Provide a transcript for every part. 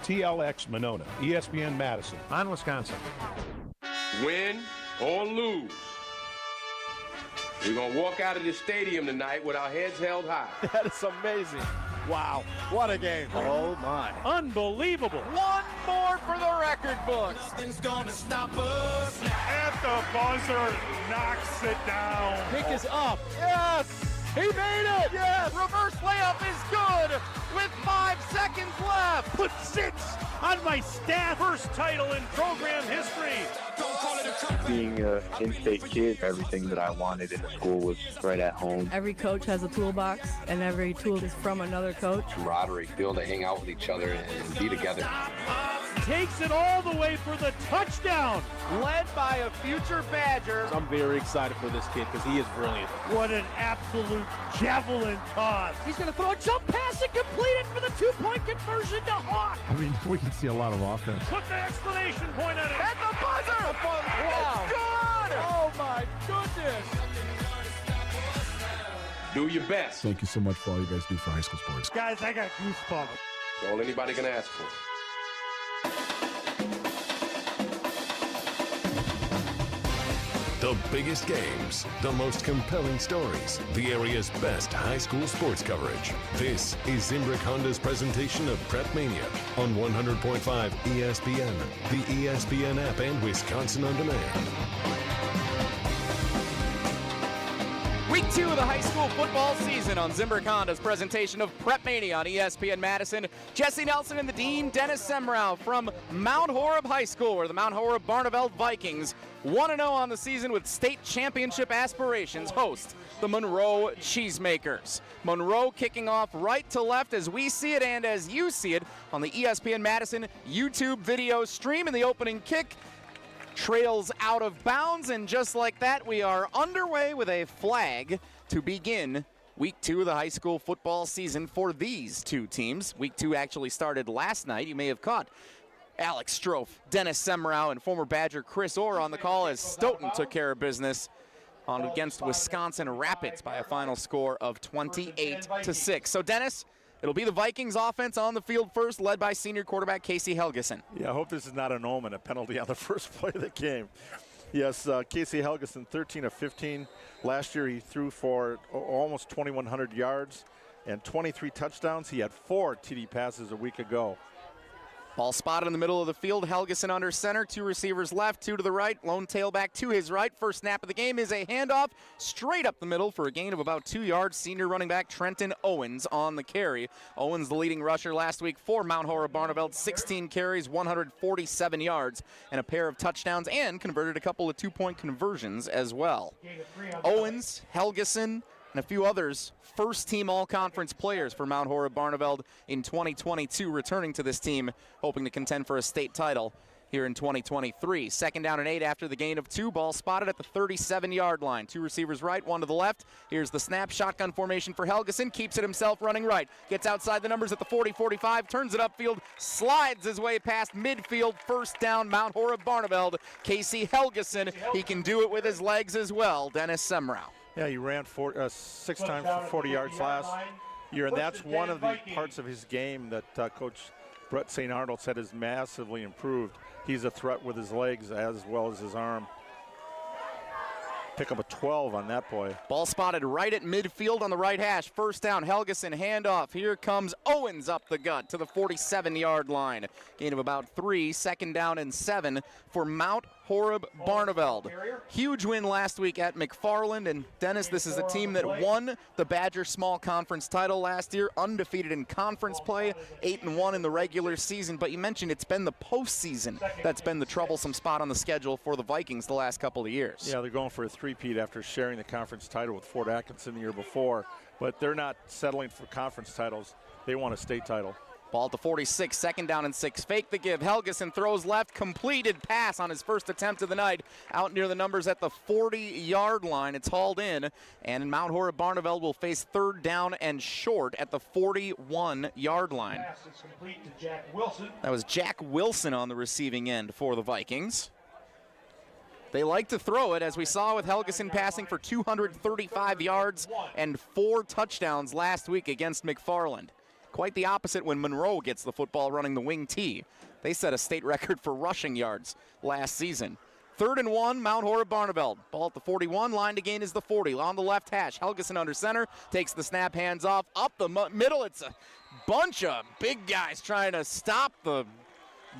TLX Monona, ESPN Madison. On Wisconsin. Win or lose, we're going to walk out of this stadium tonight with our heads held high. That is amazing. Wow, what a game. Oh, my. Unbelievable. One more for the record books. Nothing's gonna stop us now. At the buzzer, knocks it down. Pick is up. Yes, he made it. Yes, reverse layup is good with 5 seconds left. Put 6 on my stat. First title in program history. Don't call it a comeback. Being an in-state kid, everything that I wanted in the school was right at home. Every coach has a toolbox, and every tool is from another coach. Camaraderie, be able to hang out with each other and be together. Takes it all the way for the touchdown. Led by a future Badger. I'm very excited for this kid because he is brilliant. What an absolute javelin toss. He's going to throw a jump pass and complete it for the 2-point conversion to Hawk. I mean, we can see a lot of offense. Put the exclamation point on it. At the buzzer. Wow. It's good. Oh, my goodness. Do your best. Thank you so much for all you guys do for high school sports. Guys, I got goosebumps. That's all anybody can ask for. The biggest games, the most compelling stories, the area's best high school sports coverage. This is Zimbrick Honda's presentation of PrepMania on 100.5 ESPN, the ESPN app, and Wisconsin On Demand. Week 2 of the high school football season on Zimbrick Honda's presentation of PrepMania on ESPN Madison. Jesse Nelson and the Dean, Dennis Semrau from Mount Horeb High School, where the Mount Horeb Barneveld Vikings 1-0 on the season with state championship aspirations, host the Monroe Cheesemakers. Monroe kicking off right to left as we see it and as you see it on the ESPN Madison YouTube video stream, in the opening kick trails out of bounds, and just like that, we are underway with a flag to begin Week 2 of the high school football season for these two teams. Week 2 actually started last night. You may have caught Alex Strofe, Dennis Semrau, and former Badger Chris Orr on the call as Stoughton took care of business against Wisconsin Rapids by a final score of 28-6. So, Dennis, it'll be the Vikings offense on the field first, led by senior quarterback Casey Helgeson. Yeah, I hope this is not an omen, a penalty on the first play of the game. Yes, Casey Helgeson, 13 of 15. Last year he threw for almost 2,100 yards and 23 touchdowns. He had 4 TD passes a week ago. Ball spotted in the middle of the field. Helgeson under center. 2 receivers left, 2 to the right. Lone tailback to his right. First snap of the game is a handoff straight up the middle for a gain of about 2 yards. Senior running back Trenton Owens on the carry. Owens, the leading rusher last week for Mount Horeb Barneveld. 16 carries, 147 yards, and a pair of touchdowns, and converted a couple of 2-point conversions as well. Owens, Helgeson, and a few others, first-team all-conference players for Mount Horeb Barneveld in 2022, returning to this team, hoping to contend for a state title here in 2023. Second down and 8 after the gain of 2. Ball spotted at the 37-yard line. 2 receivers right, 1 to the left. Here's the snap. Shotgun formation for Helgeson. Keeps it himself running right. Gets outside the numbers at the 40-45. Turns it upfield. Slides his way past midfield. First down, Mount Horeb Barneveld. Casey Helgeson. He can do it with his legs as well. Dennis Semrau. Yeah, he ran 6 times for 40 yards last year, and that's one of the parts of his game that Coach Brett St. Arnold said is massively improved. He's a threat with his legs as well as his arm. Pick up a 12 on that play. Ball spotted right at midfield on the right hash. First down, Helgeson, handoff. Here comes Owens up the gut to the 47-yard line. Gain of about 3, second down and 7 for Mount Horeb Barneveld. Huge win last week at McFarland, and Dennis, this is a team that won the Badger Small Conference title last year, undefeated in conference play, 8-1 in the regular season, but you mentioned it's been the postseason that's been the troublesome spot on the schedule for the Vikings the last couple of years. Yeah, they're going for a three-peat after sharing the conference title with Fort Atkinson the year before, but they're not settling for conference titles. They want a state title. Ball at the 46, second down and 6. Fake the give. Helgeson throws left. Completed pass on his first attempt of the night. Out near the numbers at the 40-yard line. It's hauled in. And Mount Horeb Barneveld will face third down and short at the 41-yard line. Pass is complete to Jack Wilson. That was Jack Wilson on the receiving end for the Vikings. They like to throw it, as we saw with Helgeson passing for 235 yards and 4 touchdowns last week against McFarland. Quite the opposite when Monroe gets the football running the wing T. They set a state record for rushing yards last season. 3rd and 1, Mount Horeb Barneveld. Ball at the 41, line to gain is the 40. On the left hash, Helgeson under center, takes the snap, hands off, up the middle. It's a bunch of big guys trying to stop the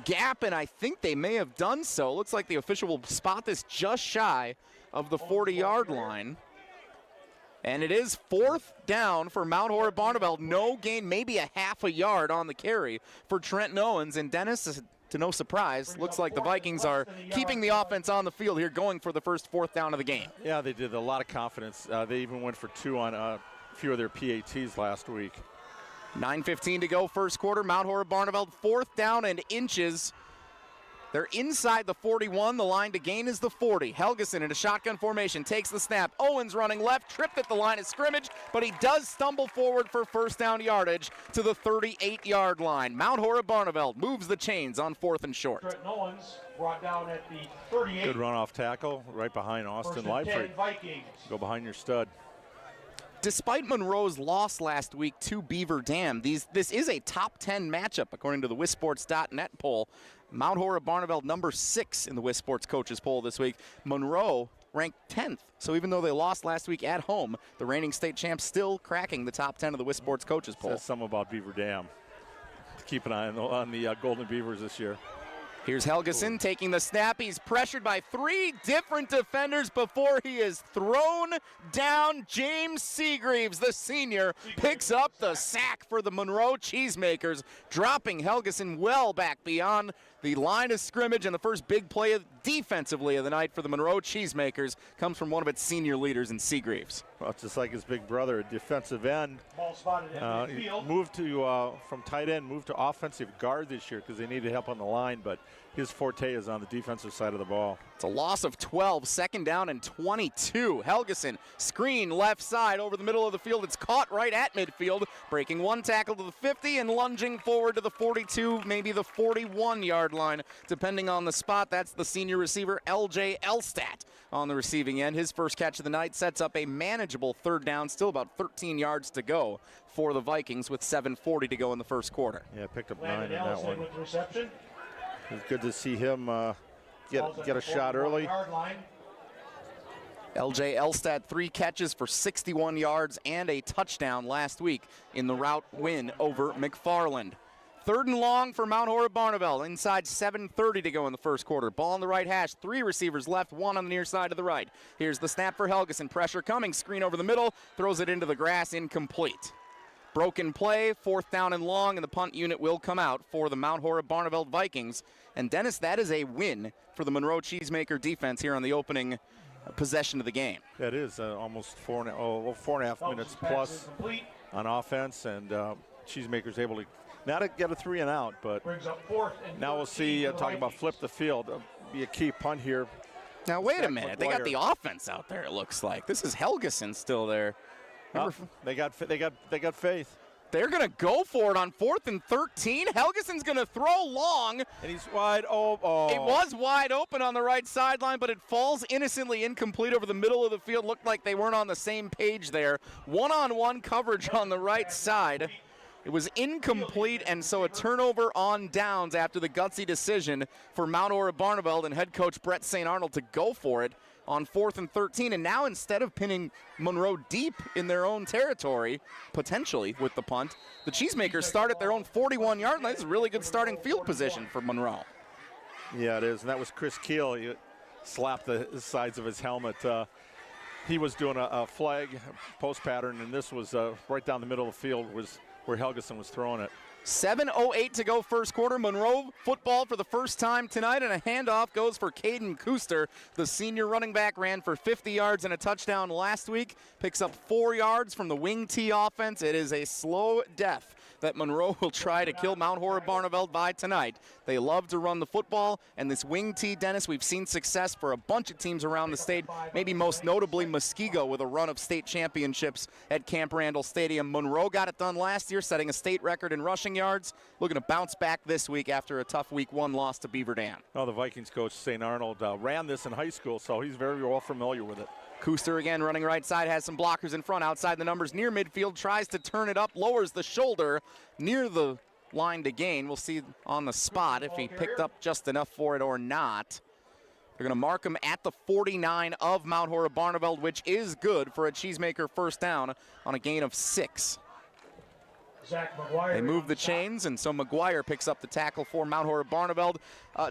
gap, and I think they may have done so. Looks like the official will spot this just shy of the 40-yard line. And it is 4th down for Mount Horeb Barneveld. No gain, maybe a half a yard on the carry for Trenton Owens. And Dennis, to no surprise, looks like the Vikings are keeping the offense on the field here, going for the first 4th down of the game. Yeah, they did a lot of confidence. They even went for 2 on a few of their PATs last week. 9:15 to go, first quarter. Mount Horeb Barneveld, 4th down and inches. They're inside the 41. The line to gain is the 40. Helgeson in a shotgun formation takes the snap. Owens running left, tripped at the line of scrimmage, but he does stumble forward for first down yardage to the 38-yard line. Mount Horeb Barneveld moves the chains on 4th and short. Trenton Owens brought down at the 38. Good run off tackle right behind Austin Lightford. Go behind your stud. Despite Monroe's loss last week to Beaver Dam, this is a top 10 matchup according to the WisSports.net poll. Mount Horeb Barneveld number 6 in the WisSports coaches poll this week. Monroe ranked 10th. So even though they lost last week at home, the reigning state champs still cracking the top 10 of the WisSports coaches poll. Says something about Beaver Dam. Keep an eye on the Golden Beavers this year. Here's Helgeson taking the snap. He's pressured by 3 different defenders before he is thrown down. James Seagreaves, the senior, picks up the sack for the Monroe Cheesemakers, dropping Helgeson well back beyond the line of scrimmage. And the first big play defensively of the night for the Monroe Cheesemakers comes from one of its senior leaders in Seagreaves. Well, it's just like his big brother, a defensive end. Ball spotted in midfield. Moved to from tight end, moved to offensive guard this year because they needed help on the line, but his forte is on the defensive side of the ball. It's a loss of 12, 2nd down and 22. Helgeson, screen left side over the middle of the field. It's caught right at midfield, breaking 1 tackle to the 50 and lunging forward to the 42, maybe the 41-yard line, depending on the spot. That's the senior receiver, L.J. Elstadt, on the receiving end. His first catch of the night sets up a manageable 3rd down, still about 13 yards to go for the Vikings with 7:40 to go in the first quarter. Yeah, picked up 9 in that one. With reception. It's good to see him get a shot early. L.J. Elstadt, 3 catches for 61 yards and a touchdown last week in the rout win over McFarland. 3rd and long for Mount Horeb Barneveld. Inside 7:30 to go in the first quarter. Ball on the right hash. 3 receivers left, 1 on the near side to the right. Here's the snap for Helgeson. Pressure coming. Screen over the middle. Throws it into the grass. Incomplete. Broken play. 4th down and long, and the punt unit will come out for the Mount Horeb Barneveld Vikings. And Dennis, that is a win for the Monroe Cheesemaker defense here on the opening possession of the game. That is almost 4.5 minutes plus on offense, and Cheesemaker's able to not get a 3 and out, but now we'll see, talking about flip the field, be a key punt here. Now wait a minute, they got the offense out there, it looks like. This is Helgeson still there. They got faith. They're going to go for it on 4th and 13. Helgeson's going to throw long. And he's wide open. Oh. It was wide open on the right sideline, but it falls innocently incomplete over the middle of the field. Looked like they weren't on the same page there. One-on-one coverage on the right side. It was incomplete, and so a turnover on downs after the gutsy decision for Mount Horeb Barneveld and head coach Brett St. Arnold to go for it on 4th and 13. And now instead of pinning Monroe deep in their own territory, potentially with the punt, the Cheesemakers start at their own 41-yard line. This is a really good starting field position for Monroe. Yeah, it is, and that was Chris Keel. He slapped the sides of his helmet. He was doing a flag post pattern, and this was right down the middle of the field was where Helgeson was throwing it. 7:08 to go first quarter. Monroe football for the first time tonight, and a handoff goes for Caden Kuster. The senior running back ran for 50 yards and a touchdown last week. Picks up 4 yards from the wing T offense. It is a slow death that Monroe will try to kill Mount Horeb Barneveld by tonight. They love to run the football, and this wing T, Dennis, we've seen success for a bunch of teams around the state, maybe most notably Muskego with a run of state championships at Camp Randall Stadium. Monroe got it done last year, setting a state record in rushing receiving yards, looking to bounce back this week after a tough week 1 loss to Beaver Dam. Oh, the Vikings coach, St. Arnold, ran this in high school, so he's very well familiar with it. Kuster again running right side, has some blockers in front, outside the numbers near midfield, tries to turn it up, lowers the shoulder near the line to gain. We'll see on the spot if he picked up just enough for it or not. They're going to mark him at the 49 of Mount Horeb Barneveld, which is good for a Cheesemaker first down on a gain of 6. They move the chains, and so McGuire picks up the tackle for Mount Horeb Barneveld.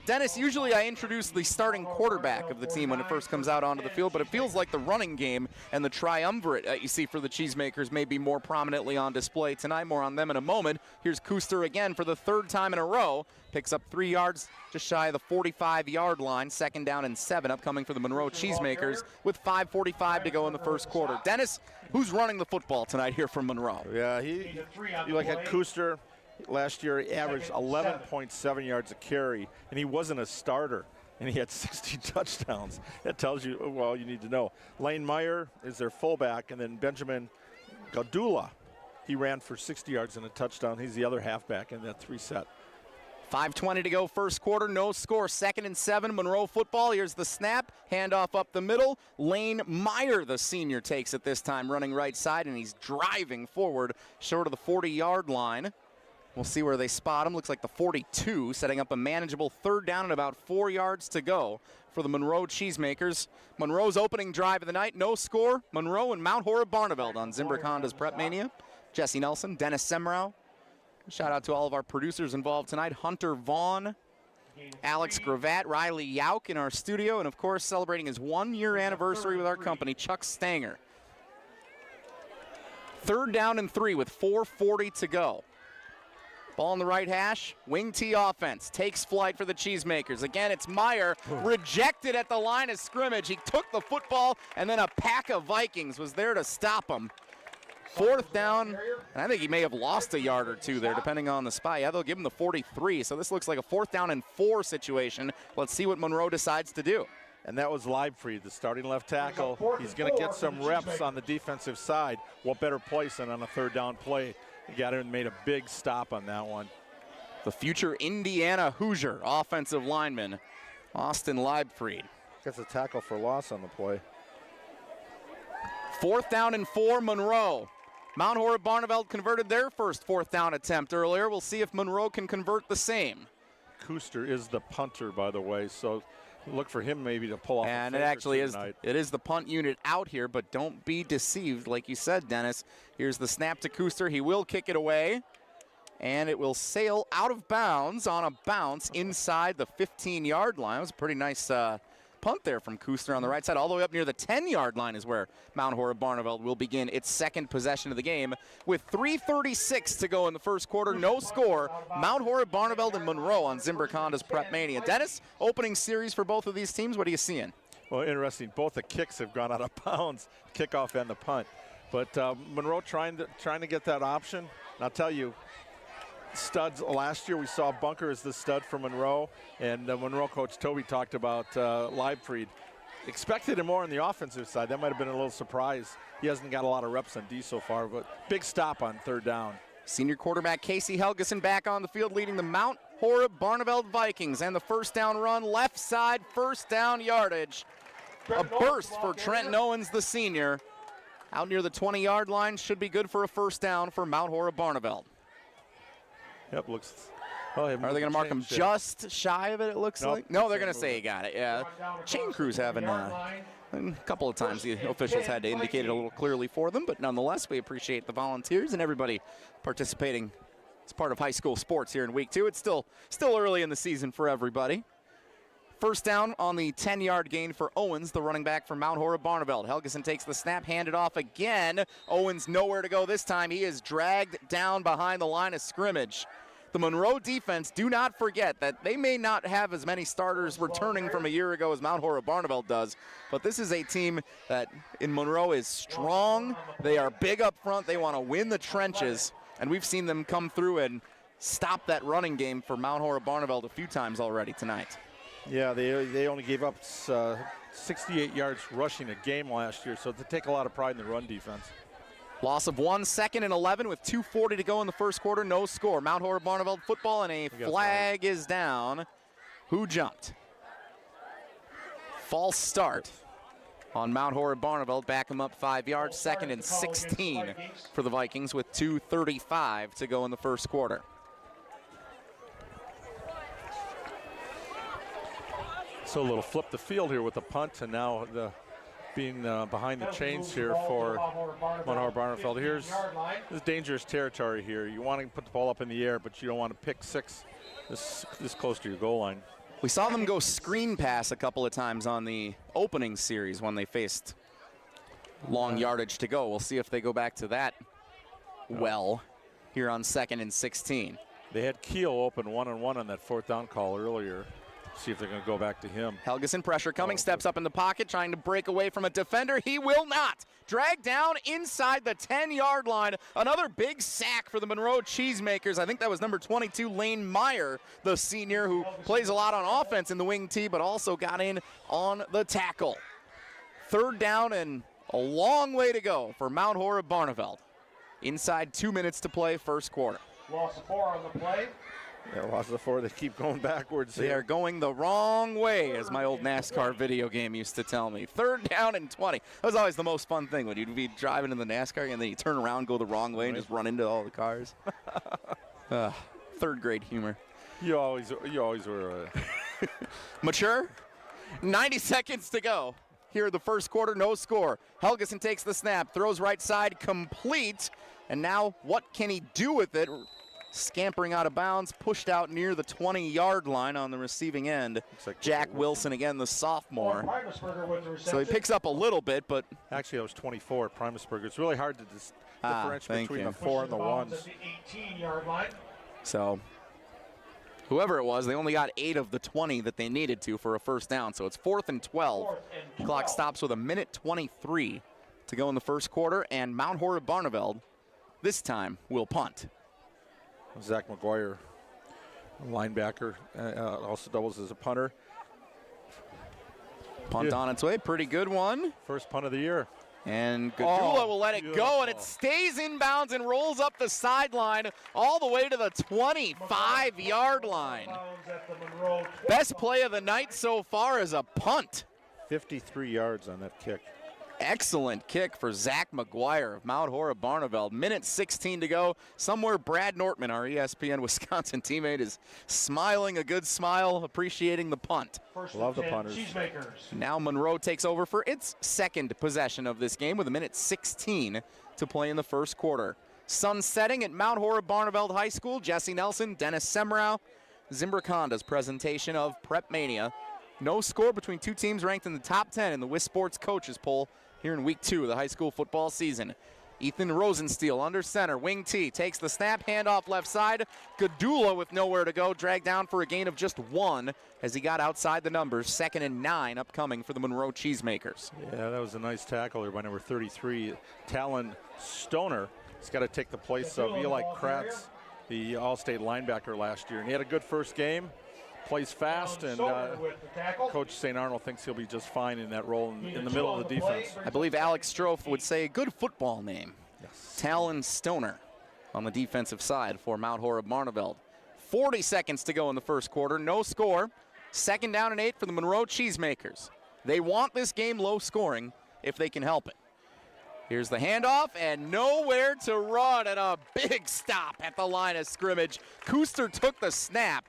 Dennis, usually I introduce the starting quarterback of the team when it first comes out onto the field, but it feels like the running game and the triumvirate that you see for the Cheesemakers may be more prominently on display tonight. More on them in a moment. Here's Kuster again for the 3rd time in a row. Picks up 3 yards just shy of the 45-yard line. 2nd down and 7 upcoming for the Monroe Cheesemakers with 5:45 to go in the first quarter. Dennis, who's running the football tonight here from Monroe? Yeah, you look at Kuster. Last year he averaged 11.7 yards a carry, and he wasn't a starter, and he had 60 touchdowns. That tells you, well, you need to know. Lane Meyer is their fullback, and then Benjamin Gadula. He ran for 60 yards and a touchdown. He's the other halfback in that 3 set. 5:20 to go first quarter, no score. 2nd and 7, Monroe football. Here's the snap, handoff up the middle. Lane Meyer, the senior, takes it this time, running right side, and he's driving forward short of the 40-yard line. We'll see where they spot him. Looks like the 42, setting up a manageable 3rd down and about 4 yards to go for the Monroe Cheesemakers. Monroe's opening drive of the night, no score. Monroe and Mount Horeb Barneveld on Zimbrick Honda's PrepMania. Jesse Nelson, Dennis Semrau. Shout out to all of our producers involved tonight. Hunter Vaughn, Alex Gravatt, Riley Yauk in our studio, and of course celebrating his 1-year anniversary with our company, Chuck Stanger. 3rd down and 3 with 4:40 to go. Ball in the right hash, wing T offense, takes flight for the Cheesemakers. Again, it's Meyer, rejected at the line of scrimmage. He took the football, and then a pack of Vikings was there to stop him. 4th down, and I think he may have lost a yard or 2 there, depending on the spot. Yeah, they'll give him the 43, so this looks like a 4th down and 4 situation. Let's see what Monroe decides to do. And that was Leibfried, the starting left tackle. He's going to get some reps on the defensive side. What better place than on a 3rd down play? He got in and made a big stop on that one. The future Indiana Hoosier offensive lineman, Austin Leibfried. Gets a tackle for loss on the play. 4th down and 4, Monroe. Mount Horeb Barneveld converted their first 4th down attempt earlier. We'll see if Monroe can convert the same. Kuster is the punter, by the way, so look for him maybe to pull off. And it actually is. It is the punt unit out here, but don't be deceived, like you said, Dennis. Here's the snap to Kuster. He will kick it away, and it will sail out of bounds on a bounce inside the 15-yard line. It was a pretty nice punt there from Kuster on the right side. All the way up near the 10-yard line is where Mount Horeb Barneveld will begin its 2nd possession of the game. With 3:36 to go in the first quarter, no score. Mount Horeb Barneveld and Monroe on Zimbrick Honda's PrepMania. Dennis, opening series for both of these teams. What are you seeing? Well, interesting. Both the kicks have gone out of bounds, kickoff and the punt. But Monroe trying to get that option. And I'll tell you, studs last year we saw Bunker as the stud for Monroe, and Monroe coach Toby talked about Leibfried. Expected him more on the offensive side. That might have been a little surprise. He hasn't got a lot of reps on D so far, but big stop on 3rd down. Senior quarterback Casey Helgeson back on the field leading the Mount Horeb Barneveld Vikings, and the 1st down run left side, 1st down yardage. A burst for Trenton Owens, the senior. Out near the 20-yard line, should be good for a 1st down for Mount Horeb Barneveld. Yep, looks. Oh, are they going to mark him just shy of it looks like? No, they're going to say he got it, yeah. Chain crews having a couple of times the officials had to indicate it a little clearly for them, but nonetheless, we appreciate the volunteers and everybody participating as part of high school sports here in week 2. It's still early in the season for everybody. 1st down on the 10-yard gain for Owens, the running back for Mount Horeb Barneveld. Helgeson takes the snap, handed off again. Owens nowhere to go this time. He is dragged down behind the line of scrimmage. The Monroe defense, do not forget that they may not have as many starters returning from a year ago as Mount Horeb Barneveld does, but this is a team that in Monroe is strong. They are big up front. They want to win the trenches, and we've seen them come through and stop that running game for Mount Horeb Barneveld a few times already tonight. Yeah, they only gave up 68 yards rushing a game last year, so they take a lot of pride in the run defense. Loss of 1, 2nd and 11 with 2:40 to go in the first quarter. No score. Mount Horeb Barneveld football, and a flag is down. Who jumped? False start on Mount Horeb Barneveld. Back him up 5 yards. 2nd and 16 for the Vikings with 2:35 to go in the first quarter. So a little flip the field here with the punt, and now being behind the chains here for Mount Horeb Barneveld. This is dangerous territory here. You want to put the ball up in the air, but you don't want to pick six this close to your goal line. We saw them go screen pass a couple of times on the opening series when they faced long yardage to go. We'll see if they go back to that well here on 2nd and 16. They had Keel open 1-on-1 on that 4th down call earlier. See if they're going to go back to him. Helgeson pressure coming, steps up in the pocket, trying to break away from a defender. He will not. Dragged down inside the 10-yard line. Another big sack for the Monroe Cheesemakers. I think that was number 22, Lane Meyer, the senior, who plays a lot on offense in the wing tee, but also got in on the tackle. 3rd down and a long way to go for Mount Horeb Barneveld. Inside 2 minutes to play, first quarter. Loss of 4 on the play. Yeah, loss of 4. They keep going backwards. They are going the wrong way, as my old NASCAR video game used to tell me. 3rd down and 20. That was always the most fun thing when you'd be driving in the NASCAR and then you turn around, go the wrong way, and just run into all the cars. 3rd grade humor. You always were mature. 90 seconds to go. Here the first quarter, no score. Helgeson takes the snap, throws right side, complete. And now what can he do with it? Scampering out of bounds, pushed out near the 20-yard line on the receiving end. Like Jack Wilson again, the sophomore. So he picks up a little bit, but actually that was 24 at Primusburger. It's really hard to differentiate between the 4 and the 1s. So whoever it was, they only got 8 of the 20 that they needed to for a first down. So it's 4th and 12. Clock stops with 1:23 to go in the first quarter, and Mount Horeb Barneveld this time will punt. Zach McGuire, linebacker, also doubles as a punter. Punt on its way, pretty good one. First punt of the year. And Gadula will let it go, and it stays in bounds and rolls up the sideline all the way to the 25-yard line. Best play of the night so far is a punt. 53 yards on that kick. Excellent kick for Zach McGuire of Mount Horeb Barneveld. 1:16 to go. Somewhere Brad Nortman, our ESPN Wisconsin teammate, is smiling a good smile, appreciating the punt. Love the punters. Now Monroe takes over for its 2nd possession of this game with 1:16 to play in the first quarter. Sun setting at Mount Horeb Barneveld High School. Jesse Nelson, Dennis Semrau, Zimbrick Honda's presentation of PrepMania. No score between two teams ranked in the top 10 in the WIS Sports Coaches Poll here in week 2 of the high school football season. Ethan Rosensteel under center, wing T, takes the snap, handoff left side. Gadula with nowhere to go, dragged down for a gain of just 1 as he got outside the numbers. 2nd and 9 upcoming for the Monroe Cheesemakers. Yeah, that was a nice tackle there by number 33, Talon Stoner. He's got to take the place of Eli Kratz, the All-State linebacker last year. And he had a good first game. Plays fast, and Coach St. Arnold thinks he'll be just fine in that role in the middle of the defense. I believe Alex Strofe would say a good football name. Yes. Talon Stoner on the defensive side for Mount Horeb Barneveld. 40 seconds to go in the first quarter, no score. 2nd down and 8 for the Monroe Cheesemakers. They want this game low scoring if they can help it. Here's the handoff, and nowhere to run, and a big stop at the line of scrimmage. Kuster took the snap,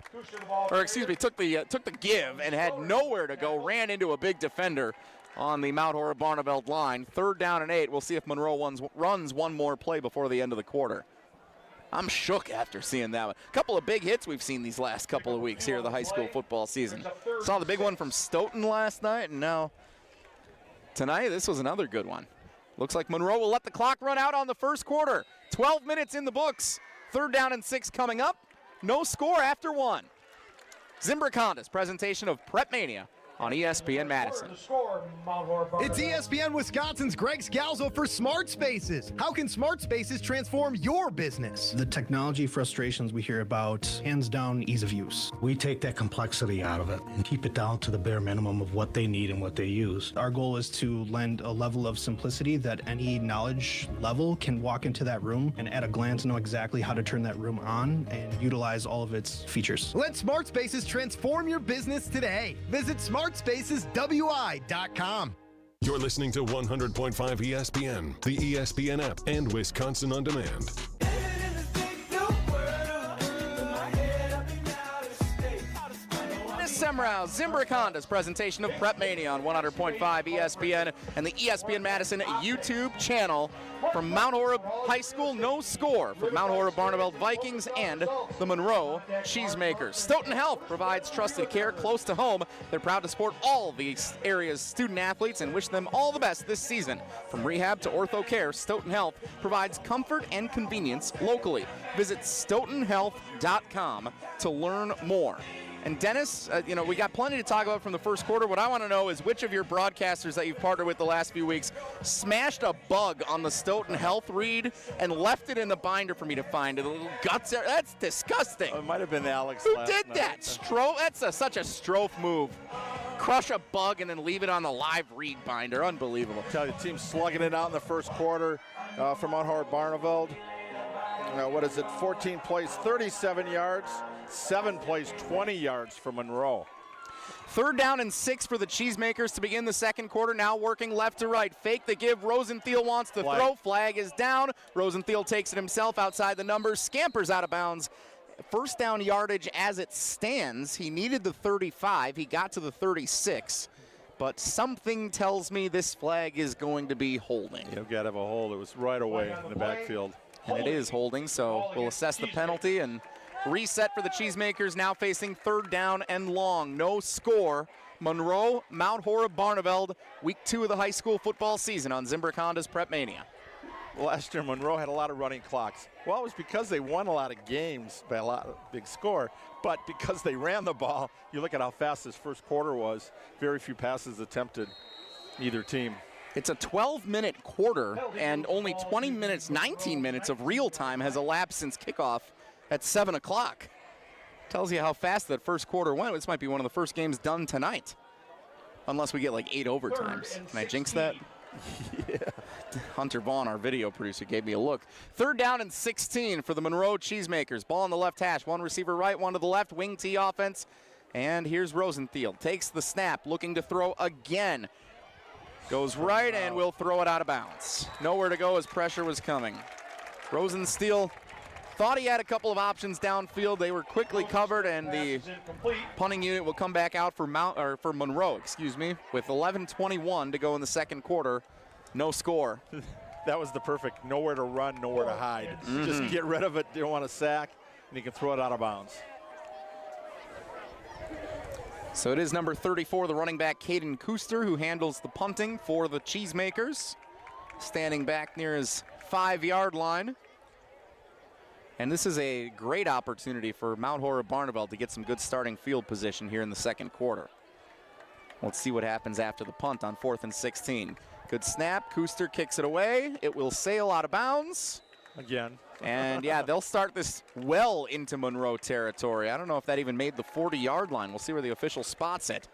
or excuse me, took the give, and had nowhere to go. Ran into a big defender on the Mount Horeb Barneveld line. 3rd down and 8. We'll see if Monroe runs one more play before the end of the quarter. I'm shook after seeing that one. A couple of big hits we've seen these last couple of weeks here of the high school football season. Saw the big one from Stoughton last night, and now tonight this was another good one. Looks like Monroe will let the clock run out on the first quarter. 12 minutes in the books. 3rd down and 6 coming up. No score after 1. Zimbrick Honda's presentation of PrepMania on ESPN Madison. It's ESPN Wisconsin's Greg Scalzo for Smart Spaces. How can Smart Spaces transform your business? The technology frustrations we hear about, hands down, ease of use. We take that complexity out of it and keep it down to the bare minimum of what they need and what they use. Our goal is to lend a level of simplicity that any knowledge level can walk into that room and at a glance know exactly how to turn that room on and utilize all of its features. Let Smart Spaces transform your business today. Visit smartspaceswi.com. You're listening to 100.5 ESPN, the ESPN app, and Wisconsin On Demand. Semrau, Zimbrick Honda's presentation of PrepMania on 100.5 ESPN and the ESPN Madison YouTube channel. From Mount Horeb High School, no score for Mount Horeb Barneveld Vikings and the Monroe Cheesemakers. Stoughton Health provides trusted care close to home. They're proud to support all the area's student athletes and wish them all the best this season. From rehab to ortho care, Stoughton Health provides comfort and convenience locally. Visit stoughtonhealth.com to learn more. And Dennis, we got plenty to talk about from the first quarter. What I want to know is which of your broadcasters that you've partnered with the last few weeks smashed a bug on the Stoughton Health read and left it in the binder for me to find. The little guts there. That's disgusting. It might have been Alex. Who did that? That's such a Strofe move. Crush a bug and then leave it on the live read binder. Unbelievable. I tell you, the team slugging it out in the first quarter from Mount Horeb Barneveld. 14 plays, 37 yards. 7 plays, 20 yards for Monroe. 3rd down and 6 for the Cheesemakers to begin the second quarter. Now working left to right. Fake the give. Rosenthal wants to throw. Flag is down. Rosenthal takes it himself outside the numbers. Scampers out of bounds. First down yardage as it stands. He needed the 35. He got to the 36. But something tells me this flag is going to be holding. You've got to have a hold. It was right away in the backfield. And it is holding, so we'll assess the penalty and reset for the Cheesemakers, now facing 3rd down and long. No score. Monroe, Mount Horeb, Barneveld, week 2 of the high school football season on Zimbrick Honda's PrepMania. Last year, Monroe had a lot of running clocks. Well, it was because they won a lot of games by a lot of big score, but because they ran the ball, you look at how fast this first quarter was. Very few passes attempted, either team. It's a 12-minute quarter, and only 19 minutes of real time has elapsed since kickoff at 7 o'clock. Tells you how fast that first quarter went. This might be one of the first games done tonight, unless we get like 8 overtimes. Can I jinx that? Yeah. Hunter Vaughn, our video producer, gave me a look. 3rd down and 16 for the Monroe Cheesemakers. Ball on the left hash. One receiver right, one to the left. Wing T offense. And here's Rosenthal. Takes the snap, looking to throw again. Goes right and will throw it out of bounds. Nowhere to go as pressure was coming. Rosenthal thought he had a couple of options downfield. They were quickly covered, and the punting unit will come back out for Monroe, with 11:21 to go in the second quarter. No score. That was the perfect nowhere to run, nowhere to hide. Just get rid of it. You don't want to sack, and you can throw it out of bounds. So it is number 34, the running back, Caden Kuster, who handles the punting for the Cheesemakers, standing back near his 5-yard line. And this is a great opportunity for Mount Horeb Barneveld to get some good starting field position here in the second quarter. Let's see what happens after the punt on 4th and 16. Good snap. Kuster kicks it away. It will sail out of bounds. Again. And yeah, they'll start this well into Monroe territory. I don't know if that even made the 40-yard line. We'll see where the official spots it.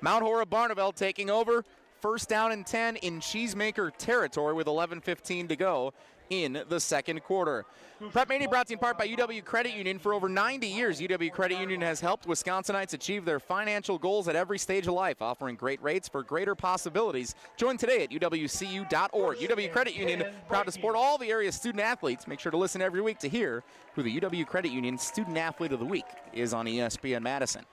Mount Horeb Barneveld taking over. 1st down and 10 in Cheesemaker territory with 11:15 to go in the second quarter. PrepMania brought to you in part by UW Credit Union. For over 90 years, UW Credit Union has helped Wisconsinites achieve their financial goals at every stage of life, offering great rates for greater possibilities. Join today at uwcu.org. UW Credit Union, proud to support all the area's student athletes. Make sure to listen every week to hear who the UW Credit Union Student Athlete of the Week is on ESPN Madison.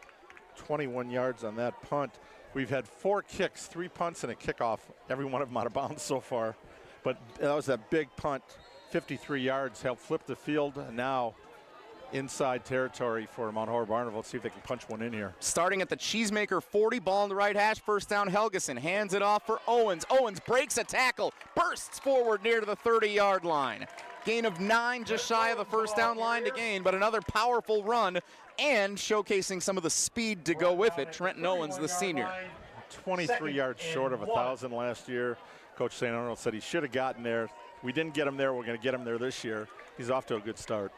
21 yards on that punt. We've had 4 kicks, 3 punts, and a kickoff. Every one of them out of bounds so far. But that was that big punt, 53 yards, helped flip the field. And now inside territory for Mount Horeb Barneveld. Let's see if they can punch one in here. Starting at the Cheesemaker 40, ball on the right hash, 1st down. Helgeson hands it off for Owens. Owens breaks a tackle, bursts forward near to the 30-yard line. Gain of 9, just shy of the first down line to gain, but another powerful run and showcasing some of the speed to go with it. Trenton Owens, the senior. 23 yards short of 1,000 last year. Coach St. Arnold said he should have gotten there. We didn't get him there. We're going to get him there this year. He's off to a good start.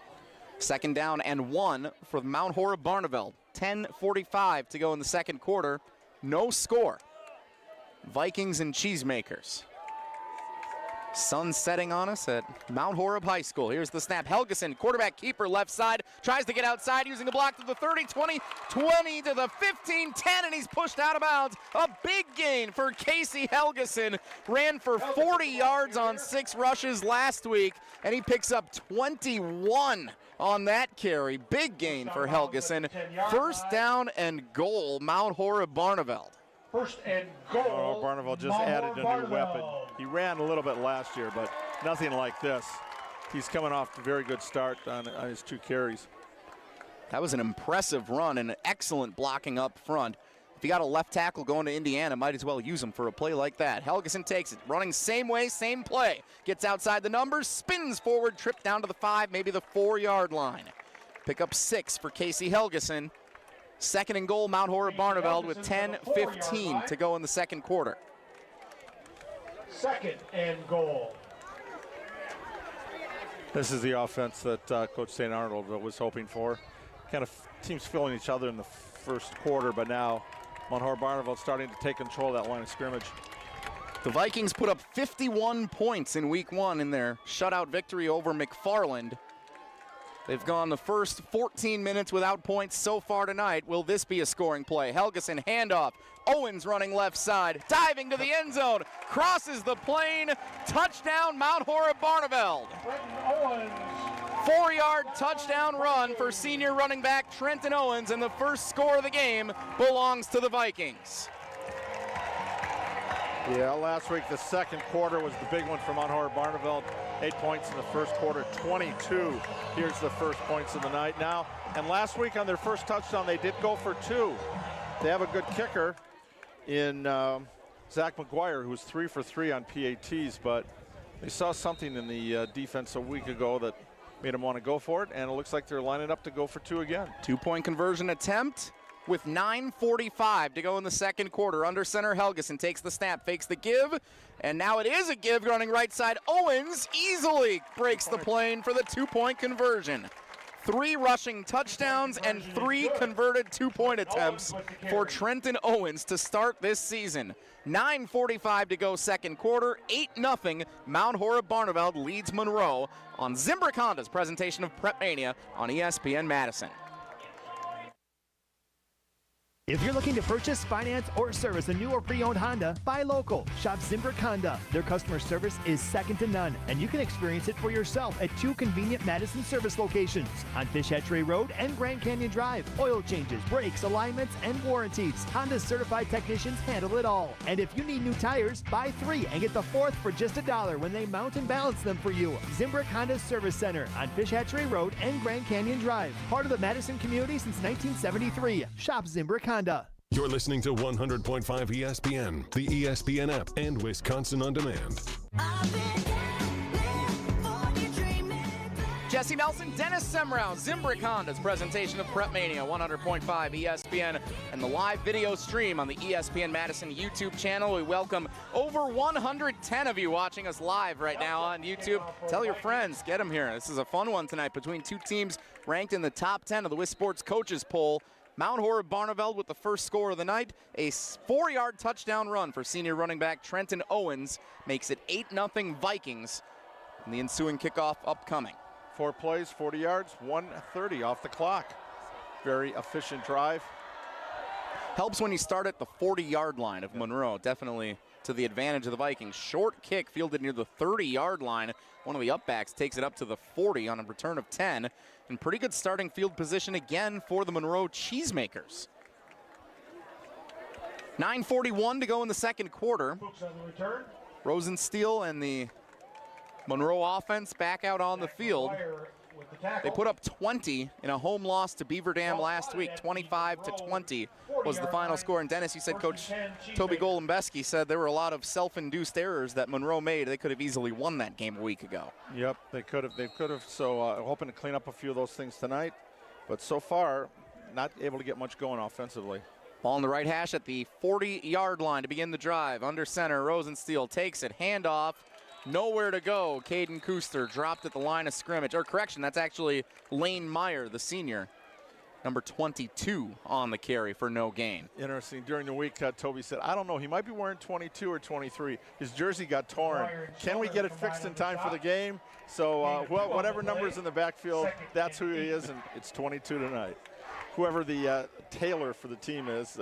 2nd down and 1 for Mount Horeb Barneveld. 10:45 to go in the second quarter. No score. Vikings and Cheesemakers. Sun setting on us at Mount Horeb High School. Here's the snap. Helgeson, quarterback keeper, left side, tries to get outside using a block to the 30, 20, 20 to the 15, 10, and he's pushed out of bounds. A big gain for Casey Helgeson. Ran for 40 yards on 6 rushes last week, and he picks up 21 on that carry. Big gain for Helgeson. 1st down and goal, Mount Horeb Barneveld. 1st and goal. Barneveld just added a new weapon. He ran a little bit last year, but nothing like this. He's coming off a very good start on his 2 carries. That was an impressive run and an excellent blocking up front. If you got a left tackle going to Indiana, might as well use him for a play like that. Helgeson takes it, running same way, same play. Gets outside the numbers, spins forward, tripped down to the 5, maybe the 4-yard line. Pick up 6 for Casey Helgeson. 2nd and goal, Mount Horeb Barneveld with 10:15 to go in the second quarter. 2nd and goal. This is the offense that Coach St. Arnold was hoping for. Kind of teams filling each other in the first quarter, but now Mount Horeb Barneveld starting to take control of that line of scrimmage. The Vikings put up 51 points in week 1 in their shutout victory over McFarland. They've gone the first 14 minutes without points so far tonight. Will this be a scoring play? Helgeson handoff. Owens running left side, diving to the end zone, crosses the plane, touchdown Mount Horeb Barneveld. 4-yard touchdown run for senior running back Trenton Owens, and the first score of the game belongs to the Vikings. Yeah, last week the second quarter was the big one for Mount Horeb Barneveld. 8 points in the first quarter, 22. Here's the first points of the night now. And last week on their first touchdown, they did go for 2. They have a good kicker in Zach McGuire, who was 3 for 3 on PATs, but they saw something in the defense a week ago that made them want to go for it, and it looks like they're lining up to go for 2 again. 2-point conversion attempt with 9:45 to go in the second quarter. Under center, Helgeson takes the snap, fakes the give, and now it is a give running right side. Owens easily breaks the plane for the 2-point conversion. 3 rushing touchdowns and 3 converted 2-point attempts for Trenton Owens to start this season. 9:45 to go second quarter, 8-0. Mount Horeb Barneveld leads Monroe on Zimbrick Honda's presentation of PrepMania on ESPN Madison. If you're looking to purchase, finance, or service a new or pre-owned Honda, buy local. Shop Zimbrick Honda. Their customer service is second to none, and you can experience it for yourself at 2 convenient Madison service locations on Fish Hatchery Road and Grand Canyon Drive. Oil changes, brakes, alignments, and warranties. Honda's certified technicians handle it all. And if you need new tires, buy 3 and get the 4th for just $1 when they mount and balance them for you. Zimbrick Honda Service Center on Fish Hatchery Road and Grand Canyon Drive. Part of the Madison community since 1973. Shop Zimbrick Honda. You're listening to 100.5 ESPN, the ESPN app, and Wisconsin On Demand. Jesse Nelson, Dennis Semrau, Zimbrick Honda's presentation of PrepMania, 100.5 ESPN, and the live video stream on the ESPN Madison YouTube channel. We welcome over 110 of you watching us live right now on YouTube. Tell your friends, get them here. This is a fun one tonight between 2 teams ranked in the top 10 of the WIS Sports Coaches Poll. Mount Horeb Barneveld with the first score of the night. A 4-yard touchdown run for senior running back Trenton Owens makes it 8-0 Vikings, and the ensuing kickoff upcoming. 4 plays, 40 yards, 1:30 off the clock. Very efficient drive. Helps when you start at the 40-yard line of Monroe. Definitely to the advantage of the Vikings. Short kick fielded near the 30-yard line. One of the upbacks takes it up to the 40 on a return of 10. And pretty good starting field position again for the Monroe Cheesemakers. 9:41 to go in the second quarter. Rosensteel and the Monroe offense back out on the field. They put up 20 in a home loss to Beaver Dam last week. 25-20 was the final score. And Dennis, you said Coach Toby Golembeski said there were a lot of self-induced errors that Monroe made. They could have easily won that game a week ago. Yep, they could have. They could have. So hoping to clean up a few of those things tonight. But so far, not able to get much going offensively. Ball in the right hash at the 40-yard line to begin the drive. Under center, Rosensteel takes it. Handoff. Nowhere to go. Caden Kuster dropped at the line of scrimmage. Or correction, that's actually Lane Meyer, the senior. Number 22 on the carry for no gain. Interesting. During the week, Toby said, I don't know, he might be wearing 22 or 23. His jersey got torn. Can we get it fixed in time for the game? So whatever number's in the backfield, that's who he is, and it's 22 tonight. Whoever the tailor for the team is,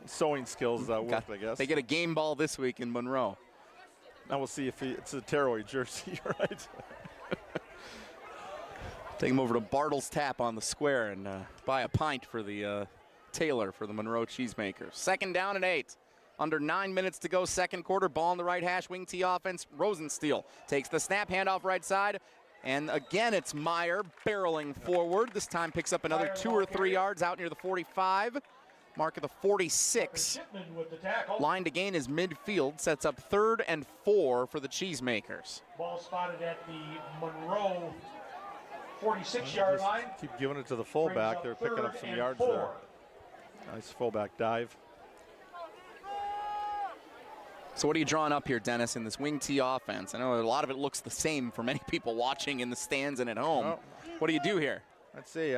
sewing skills work, I guess. They get a game ball this week in Monroe. Now we'll see if it's a tearaway jersey, right? Take him over to Bartle's Tap on the square and buy a pint for the tailor for the Monroe Cheesemakers. 2nd down and 8. Under 9 minutes to go, second quarter. Ball in the right hash, wing T offense. Rosensteel takes the snap, handoff right side. And again, it's Meyer barreling forward. This time picks up another 2 or 3 yards out near the 45. Mark of the 46. Line to gain is midfield. Sets up 3rd and 4 for the Cheesemakers. Ball spotted at the Monroe 46-yard line. Keep giving it to the fullback. They're picking up some yards there. Nice fullback dive. So what are you drawing up here, Dennis, in this wing T offense? I know a lot of it looks the same for many people watching in the stands and at home. What do you do here? I'd say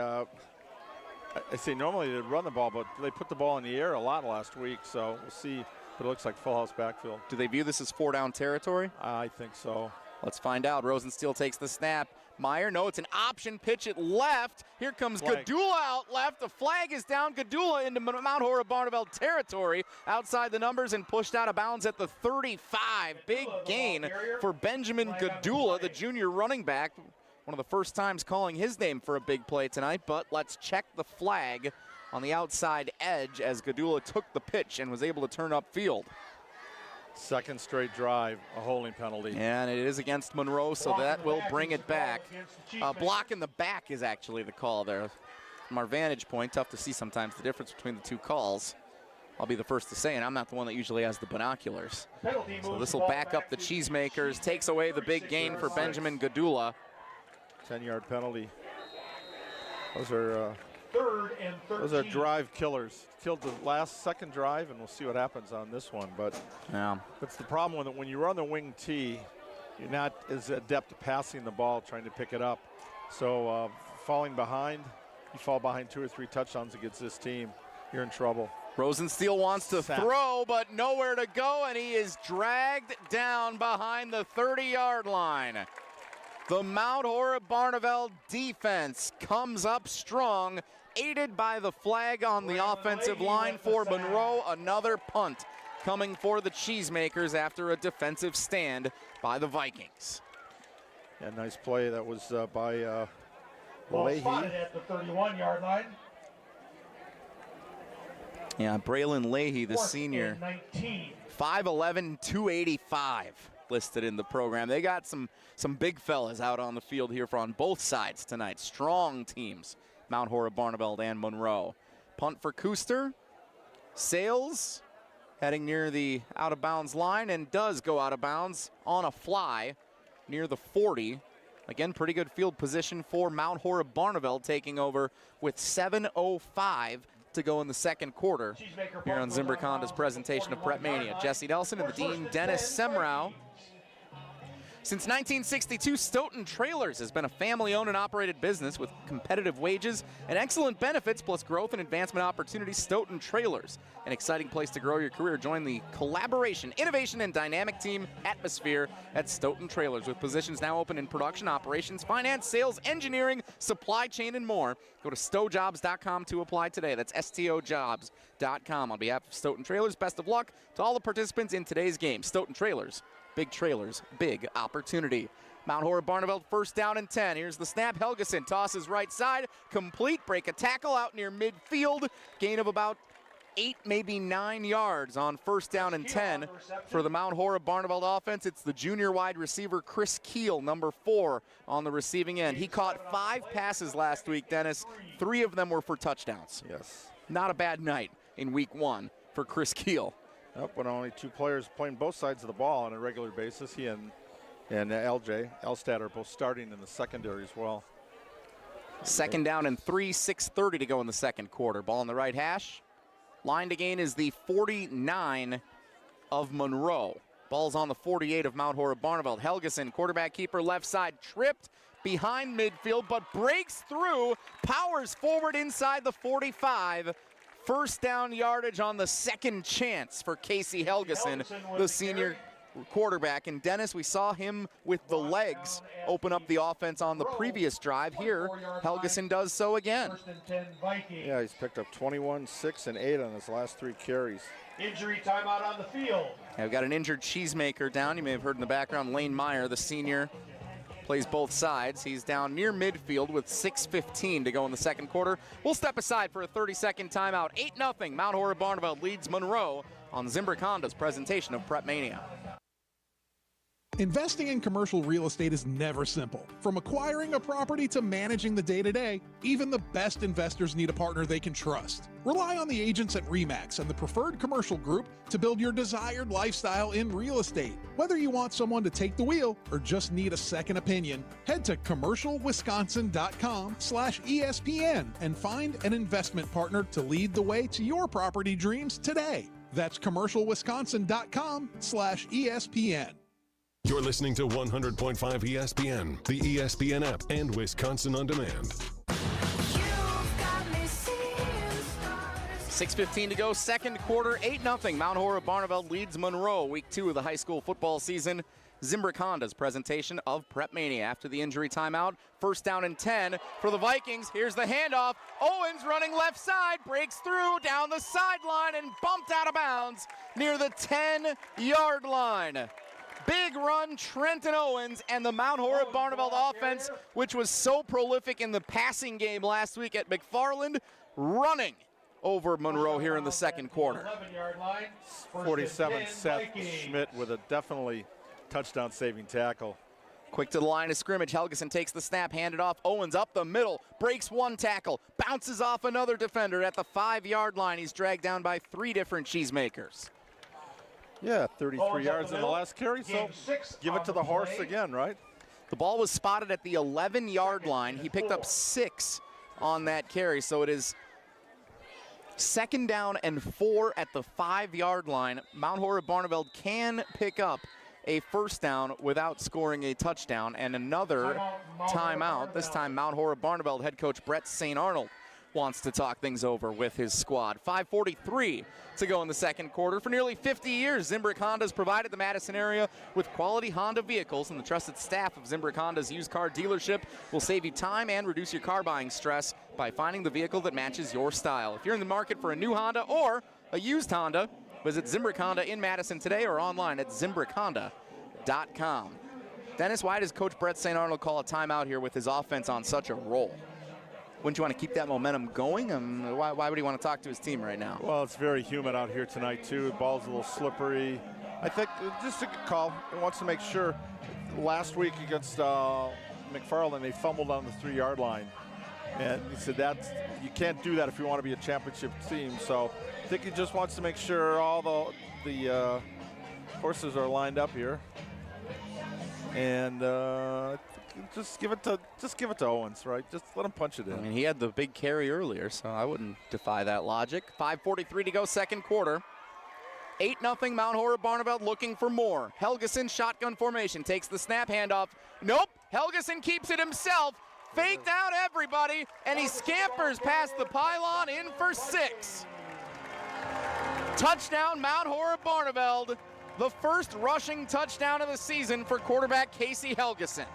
normally they'd run the ball, but they put the ball in the air a lot last week, so we'll see. But it looks like full house backfield. Do they view this as 4-down territory? I think so. Let's find out. Rosensteel takes the snap. Meyer, no, it's an option pitch at left. Here comes Gadula out left. The flag is down. Gadula into Mount Horeb Barneveld territory. Outside the numbers and pushed out of bounds at the 35. Big gain for Benjamin Gadula, the junior running back. One of the first times calling his name for a big play tonight, but let's check the flag on the outside edge as Gadula took the pitch and was able to turn upfield. Second straight drive, a holding penalty. And it is against Monroe, so that will bring it back. Block in the back is actually the call there. From our vantage point, tough to see sometimes the difference between the two calls. I'll be the first to say, and I'm not the one that usually has the binoculars. So this will back up the Cheesemakers, takes away the big gain for Benjamin Gadula. 10-yard penalty. Those are drive killers. Killed the second drive, and we'll see what happens on this one. But that's the problem with it. When you run the wing T, you're not as adept at passing the ball, trying to pick it up. So falling behind, you fall behind 2 or 3 touchdowns against this team, you're in trouble. Rosensteel wants to throw, but nowhere to go, and he is dragged down behind the 30-yard line. The Mount Horeb Barneveld defense comes up strong, aided by the flag on the offensive line for Monroe. Another punt coming for the Cheesemakers after a defensive stand by the Vikings. Yeah, nice play. That was by Leahy. Spotted at the 31-yard line. Yeah, Braylon Leahy, the senior. 5'11", 285. Listed in the program. They got some big fellas out on the field here on both sides tonight. Strong teams, Mount Horeb, Barneveld, and Monroe. Punt for Kuster. Sales heading near the out-of-bounds line and does go out of bounds on a fly near the 40. Again, pretty good field position for Mount Horeb Barneveld, taking over with 7:05 to go in the second quarter here on Zimbrick Honda's presentation of PrepMania. Jesse Nelson and the Dean Dennis Semrau. Since 1962, Stoughton Trailers has been a family-owned and operated business with competitive wages and excellent benefits, plus growth and advancement opportunities. Stoughton Trailers, an exciting place to grow your career. Join the collaboration, innovation, and dynamic team atmosphere at Stoughton Trailers, with positions now open in production, operations, finance, sales, engineering, supply chain, and more. Go to stojobs.com to apply today. That's STOjobs.com. On behalf of Stoughton Trailers, best of luck to all the participants in today's game. Stoughton Trailers. Big trailers, big opportunity. Mount Horeb Barneveld, 1st down and 10. Here's the snap. Helgeson tosses right side. Complete. Break a tackle out near midfield. Gain of about 8, maybe 9 yards on first down and 10 for the Mount Horeb Barneveld offense. It's the junior wide receiver Chris Keel, number 4, on the receiving end. He caught 5 passes last week, Dennis. 3 of them were for touchdowns. Yes. Not a bad night in week 1 for Chris Keel. Yep, but only 2 players playing both sides of the ball on a regular basis. He and LJ Elstad are both starting in the secondary as well. Second down and 3, 6:30 to go in the second quarter. Ball on the right hash. Line to gain is the 49 of Monroe. Ball's on the 48 of Mount Horeb Barneveld. Helgeson, quarterback keeper, left side, tripped behind midfield, but breaks through, powers forward inside the 45. First down yardage on the second chance for Casey Helgeson, the senior quarterback. And Dennis, we saw him with the legs open up the offense on the previous drive. Here, Helgeson does so again. Yeah, he's picked up 21, 6, and 8 on his last 3 carries. Injury timeout on the field. Yeah, we've got an injured Cheesemaker down. You may have heard in the background, Lane Meyer, the senior, plays both sides. He's down near midfield with 6:15 to go in the second quarter. We'll step aside for a 30-second timeout. 8-0, Mount Horeb Barneveld leads Monroe on Zimbrick Honda's presentation of PrepMania. Investing in commercial real estate is never simple. From acquiring a property to managing the day-to-day, even the best investors need a partner they can trust. Rely on the agents at RE/MAX and the Preferred Commercial Group to build your desired lifestyle in real estate. Whether you want someone to take the wheel or just need a second opinion, head to commercialwisconsin.com/ESPN and find an investment partner to lead the way to your property dreams today. That's commercialwisconsin.com/ESPN. You're listening to 100.5 ESPN, the ESPN app, and Wisconsin On Demand. 6:15 to go, second quarter, 8-0. Mount Horeb Barneveld leads Monroe, week 2 of the high school football season. Zimbrick Honda's presentation of PrepMania. After the injury timeout, first down and 10 for the Vikings. Here's the handoff. Owens running left side, breaks through down the sideline and bumped out of bounds near the 10-yard line. Big run, Trenton Owens, and the Mount Horeb Barneveld offense, which was so prolific in the passing game last week at McFarland, running over Monroe here in the second quarter. 47, Seth Schmidt with a definitely touchdown-saving tackle. Quick to the line of scrimmage. Helgeson takes the snap, handed off. Owens up the middle, breaks one tackle, bounces off another defender at the 5-yard line. He's dragged down by 3 different Cheesemakers. Yeah, 33 yards in the last carry, so give it to the horse again, right? The ball was spotted at the 11-yard line. He picked up 6 on that carry, so it is second down and 4 at the 5-yard line. Mount Horeb Barneveld can pick up a first down without scoring a touchdown, and another timeout. This time Mount Horeb Barneveld head coach Brett St. Arnold wants to talk things over with his squad. 5:43 to go in the second quarter. For nearly 50 years, Zimbrick Honda's provided the Madison area with quality Honda vehicles, and the trusted staff of Zimbrick Honda's used car dealership will save you time and reduce your car buying stress by finding the vehicle that matches your style. If you're in the market for a new Honda or a used Honda, visit Zimbrick Honda in Madison today or online at ZimbrickHonda.com. Dennis, why does Coach Brett St. Arnold call a timeout here with his offense on such a roll? Wouldn't you want to keep that momentum going? Why would he want to talk to his team right now? Well, it's very humid out here tonight, too. The ball's a little slippery. I think just a good call. He wants to make sure. Last week against McFarland, they fumbled on the 3-yard line. And he said you can't do that if you want to be a championship team. So I think he just wants to make sure all the horses are lined up here. And just give it to Owens, right? Just let him punch it in. I mean, he had the big carry earlier, so I wouldn't defy that logic. 5:43 to go, second quarter. 8-0 Mount Horeb Barneveld looking for more. Helgeson shotgun formation, takes the snap, handoff. Nope, Helgeson keeps it himself. Faked out everybody, and he scampers past the pylon in for 6. Touchdown Mount Horeb Barneveld. The first rushing touchdown of the season for quarterback Casey Helgeson.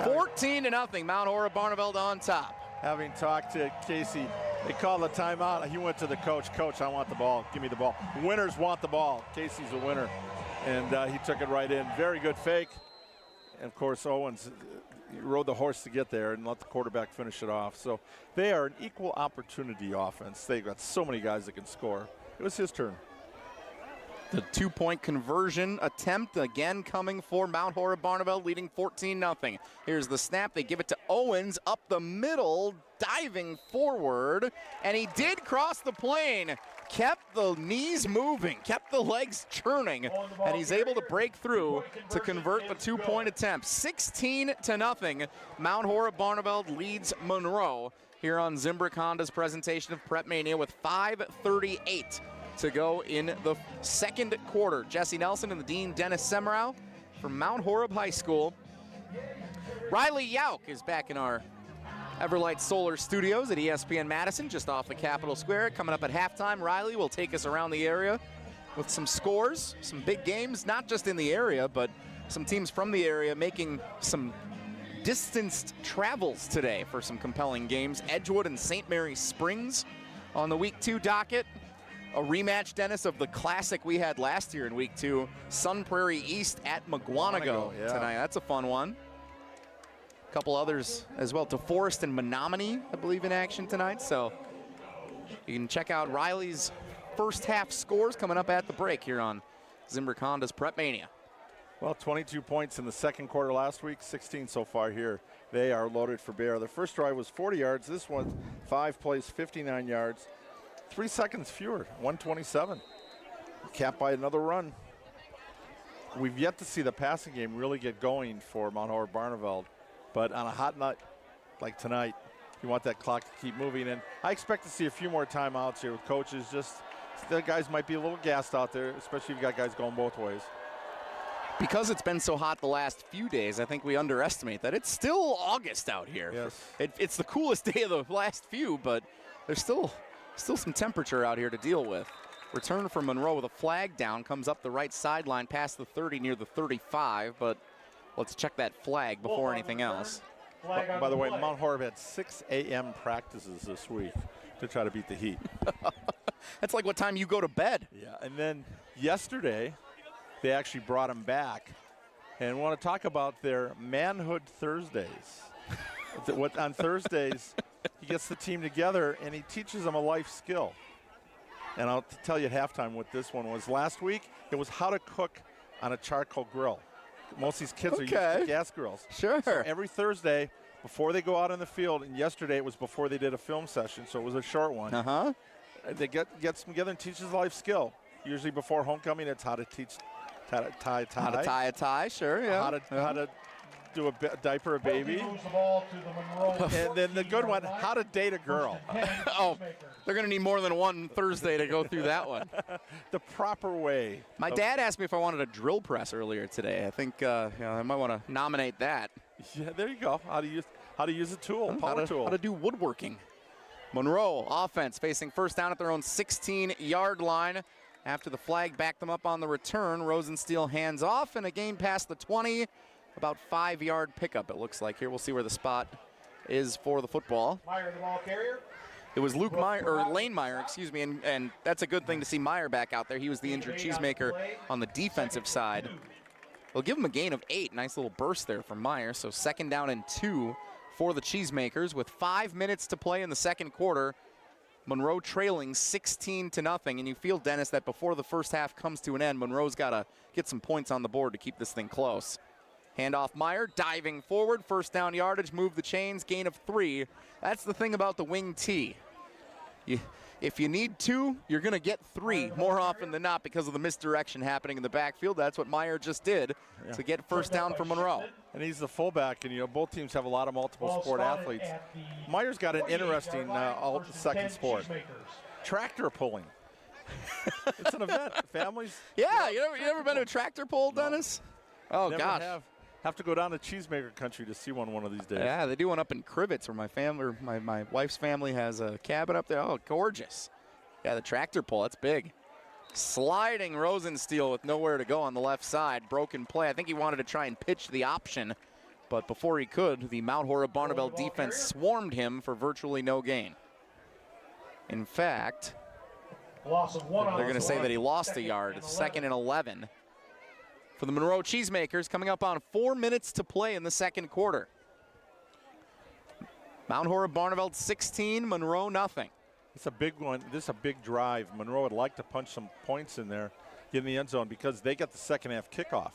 14-0, Mount Horeb Barneveld on top. Having talked to Casey, they called the timeout. He went to the coach. Coach, I want the ball. Give me the ball. Winners want the ball. Casey's a winner. And he took it right in. Very good fake. And, of course, Owens, rode the horse to get there and let the quarterback finish it off. So they are an equal opportunity offense. They've got so many guys that can score. It was his turn. The 2-point conversion attempt again coming for Mount Horeb Barneveld, leading 14-0. Here's the snap. They give it to Owens up the middle, diving forward, and he did cross the plane. Kept the knees moving, kept the legs churning, and he's able to break through to convert the 2-point attempt. 16-0. Mount Horeb Barneveld leads Monroe here on Zimbrick Honda's presentation of PrepMania with 5:38 to go in the second quarter. Jesse Nelson and the Dean Dennis Semrau from Mount Horeb High School. Riley Yauk is back in our Everlight Solar Studios at ESPN Madison, just off the Capitol Square. Coming up at halftime, Riley will take us around the area with some scores, some big games, not just in the area, but some teams from the area making some distanced travels today for some compelling games. Edgewood and St. Mary Springs on the Week 2 docket. A rematch, Dennis, of the classic we had last year in Week 2, Sun Prairie East at McGuanago tonight. That's a fun one. A couple others as well. DeForest and Menominee, I believe, in action tonight. So you can check out Riley's first half scores coming up at the break here on Zimbrick Honda's PrepMania. Well, 22 points in the second quarter last week, 16 so far here. They are loaded for bear. The first drive was 40 yards. This one, 5 plays, 59 yards. 3 seconds fewer, 127. Capped by another run. We've yet to see the passing game really get going for Mount Horeb Barneveld, but on a hot night like tonight, you want that clock to keep moving. And I expect to see a few more timeouts here with coaches. Just the guys might be a little gassed out there, especially if you got guys going both ways. Because it's been so hot the last few days, I think we underestimate that. It's still August out here. Yes. It's the coolest day of the last few, but there's still some temperature out here to deal with. Return from Monroe with a flag down, comes up the right sideline past the 30 near the 35, but let's check that flag before anything else. By the way, Mount Horeb had 6 a.m. practices this week to try to beat the heat. That's like what time you go to bed. Yeah, and then yesterday, they actually brought them back and want to talk about their Manhood Thursdays. On Thursdays, he gets the team together and he teaches them a life skill. And I'll tell you at halftime what this one was. Last week, it was how to cook on a charcoal grill. Most of these kids are used to gas grills. Sure. So every Thursday, before they go out on the field, and yesterday it was before they did a film session, so it was a short one. They gets them together and teaches a life skill. Usually before homecoming, it's how to tie a tie. How to tie a tie, sure, yeah. How to do a diaper a baby. And then the good one, how to date a girl. Oh, they're going to need more than one Thursday to go through that one. The proper way. My dad asked me if I wanted a drill press earlier today. I think I might want to nominate that. Yeah, there you go. How to use a tool, power tool. How to do woodworking. Monroe offense facing first down at their own 16-yard line. After the flag backed them up on the return, Rosensteel hands off and a gain past the 20. About 5-yard pickup, it looks like. Here we'll see where the spot is for the football. Meyer, the ball carrier. It was Lane Meyer, excuse me, and that's a good thing to see Meyer back out there. He was the injured Cheesemaker on the defensive side. We'll give him a gain of 8. Nice little burst there from Meyer. So 2nd down and 2 for the Cheesemakers with 5 minutes to play in the second quarter. Monroe trailing 16-0, and you feel, Dennis, that before the first half comes to an end, Monroe's got to get some points on the board to keep this thing close. Handoff Meyer, diving forward, first down yardage, move the chains, gain of 3. That's the thing about the wing T. If you need 2, you're going to get 3 more often than not because of the misdirection happening in the backfield. That's what Meyer just did to get first down for Monroe. And he's the fullback, and both teams have a lot of multiple sport athletes. Meyer's got an interesting second sport. Tractor pulling. It's an event. Families. Yeah, you ever been to a tractor pull, Dennis? Oh, never gosh. Have to go down to Cheesemaker country to see one of these days. Yeah, they do one up in Crivets where my wife's family has a cabin up there. Oh, gorgeous. Yeah, the tractor pull, that's big. Sliding Rosensteel with nowhere to go on the left side. Broken play. I think he wanted to try and pitch the option, but before he could, the Mount Horeb Barneveld defense swarmed him for virtually no gain. In fact, they're going to say that he lost a yard. It's 2nd and 11. For the Monroe Cheesemakers, coming up on 4 minutes to play in the second quarter. Mount Horeb Barneveld 16, Monroe nothing. It's a big one. This is a big drive. Monroe would like to punch some points in there, get in the end zone, because they got the second half kickoff.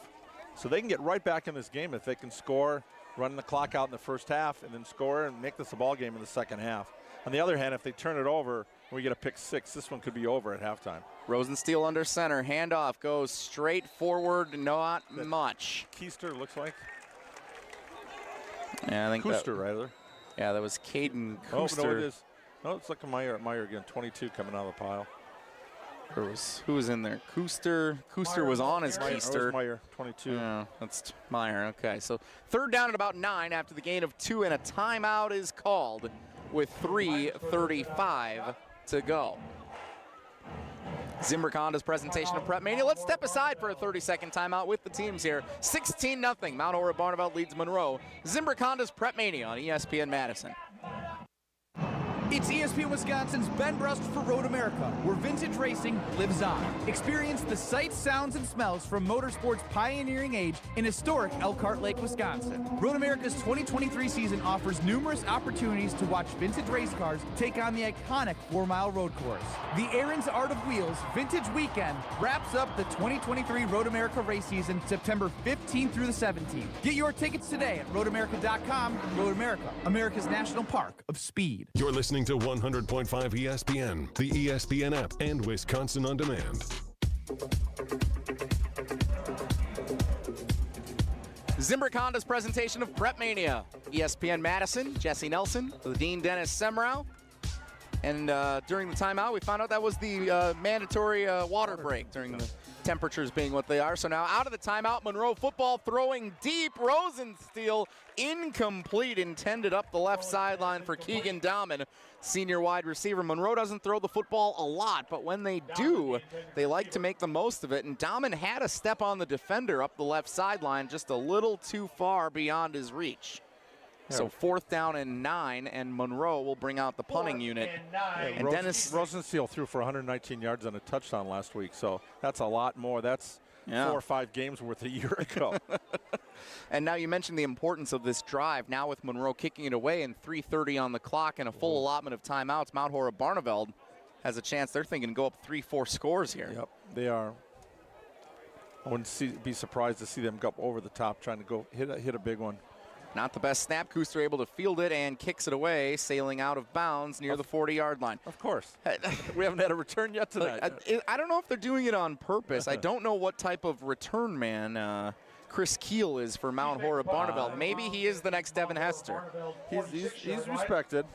So they can get right back in this game if they can score, run the clock out in the first half, and then score and make this a ball game in the second half. On the other hand, if they turn it over and we get a pick six, this one could be over at halftime. Rosensteel under center. Handoff goes straight forward, not much. Keister looks like. Yeah, I think Kooster, rather. Yeah, that was Caden Oh, Kooster. no, it is. No, it's like Meyer again, 22 coming out of the pile. Who was in there? Kooster was on as Keister. Meyer, 22. Yeah, that's Meyer. Okay, so third down at about 9 after the gain of 2, and a timeout is called with 3:35 to go. Zimbrick Honda's presentation of PrepMania. Let's step aside for a 30-second timeout with the teams here. 16-0. Mount Horeb Barneveld leads Monroe. Zimbrick Honda's PrepMania on ESPN Madison. It's ESPN Wisconsin's Ben Brust for Road America, where vintage racing lives on. Experience the sights, sounds, and smells from motorsport's pioneering age in historic Elkhart Lake, Wisconsin. Road America's 2023 season offers numerous opportunities to watch vintage race cars take on the iconic 4-mile road course. The Aaron's Art of Wheels Vintage Weekend wraps up the 2023 Road America race season September 15th through the 17th. Get your tickets today at roadamerica.com. Road America, America's National Park of Speed. You're listening to 100.5 ESPN, the ESPN app, and Wisconsin On Demand. Zimbrick Honda's presentation of PrepMania. ESPN Madison, Jesse Nelson, the Dean Dennis Semrau. And during the timeout, we found out that was the mandatory water break during the temperatures being what they are. So now out of the timeout, Monroe football throwing deep. Rosensteel incomplete, intended up the left sideline for Keegan Dahman, senior wide receiver. Monroe doesn't throw the football a lot, but when they do, they like to make the most of it. And Dahman had a step on the defender up the left sideline, just a little too far beyond his reach. So 4th down and 9, and Monroe will bring out the punting unit. And Rosensteel threw for 119 yards and a touchdown last week, so that's a lot more. That's 4 or 5 games worth a year ago. And now you mentioned the importance of this drive. Now with Monroe kicking it away and 3:30 on the clock and a full allotment of timeouts, Mount Horeb Barneveld has a chance. They're thinking to go up 3-4 scores here. Yep, they are. I wouldn't be surprised to see them go up over the top, trying to go hit a big one. Not the best snap. Kooster able to field it and kicks it away, sailing out of bounds near the 40-yard line. Of course. We haven't had a return yet tonight. I don't know if they're doing it on purpose. I don't know what type of return man Chris Keel is for Mount Horeb Barneveld. Maybe he is the next Devin Hester. He's respected.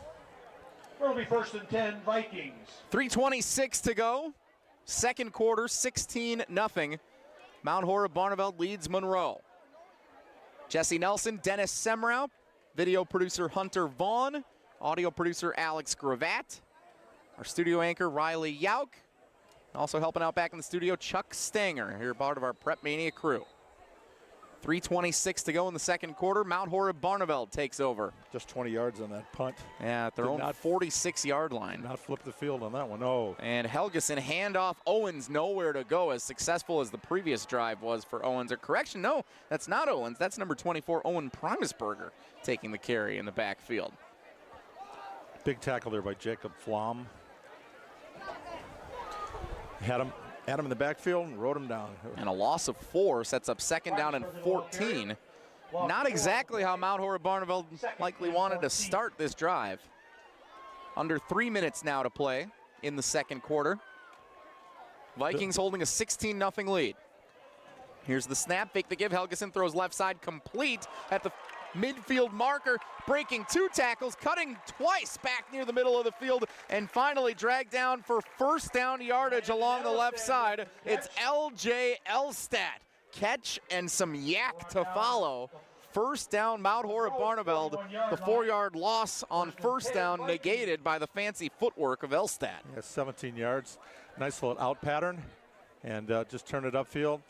It'll be 1st and 10 Vikings. 3:26 to go. Second quarter, 16-0. Mount Horeb Barneveld leads Monroe. Jesse Nelson, Dennis Semrau, video producer Hunter Vaughn, audio producer Alex Gravatt, our studio anchor Riley Yauk, also helping out back in the studio Chuck Stanger, here part of our PrepMania crew. 3:26 to go in the second quarter. Mount Horeb Barneveld takes over. Just 20 yards on that punt. Yeah, at their own 46-yard line. Not flip the field on that one. Oh. And Helgeson handoff. Owens nowhere to go, as successful as the previous drive was for Owens. Or correction, no, that's not Owens. That's number 24, Owen Primusberger, taking the carry in the backfield. Big tackle there by Jacob Flom. Had him in the backfield and rode him down. And a loss of 4 sets up 2nd down and 14. Not exactly how Mount Horeb Barneveld likely wanted to start this drive. Under 3 minutes now to play in the second quarter. Vikings holding a 16-0 lead. Here's the snap, fake the give. Helgeson throws left side complete at the midfield marker, breaking 2 tackles, cutting twice back near the middle of the field, and finally dragged down for 1st down yardage along the left side. It's L.J. Elstad. Catch and some yak to follow. 1st down, Mount Horeb Barneveld. The 4-yard loss on 1st down negated by the fancy footwork of Elstad. Yeah, 17 yards. Nice little out pattern, and just turn it upfield.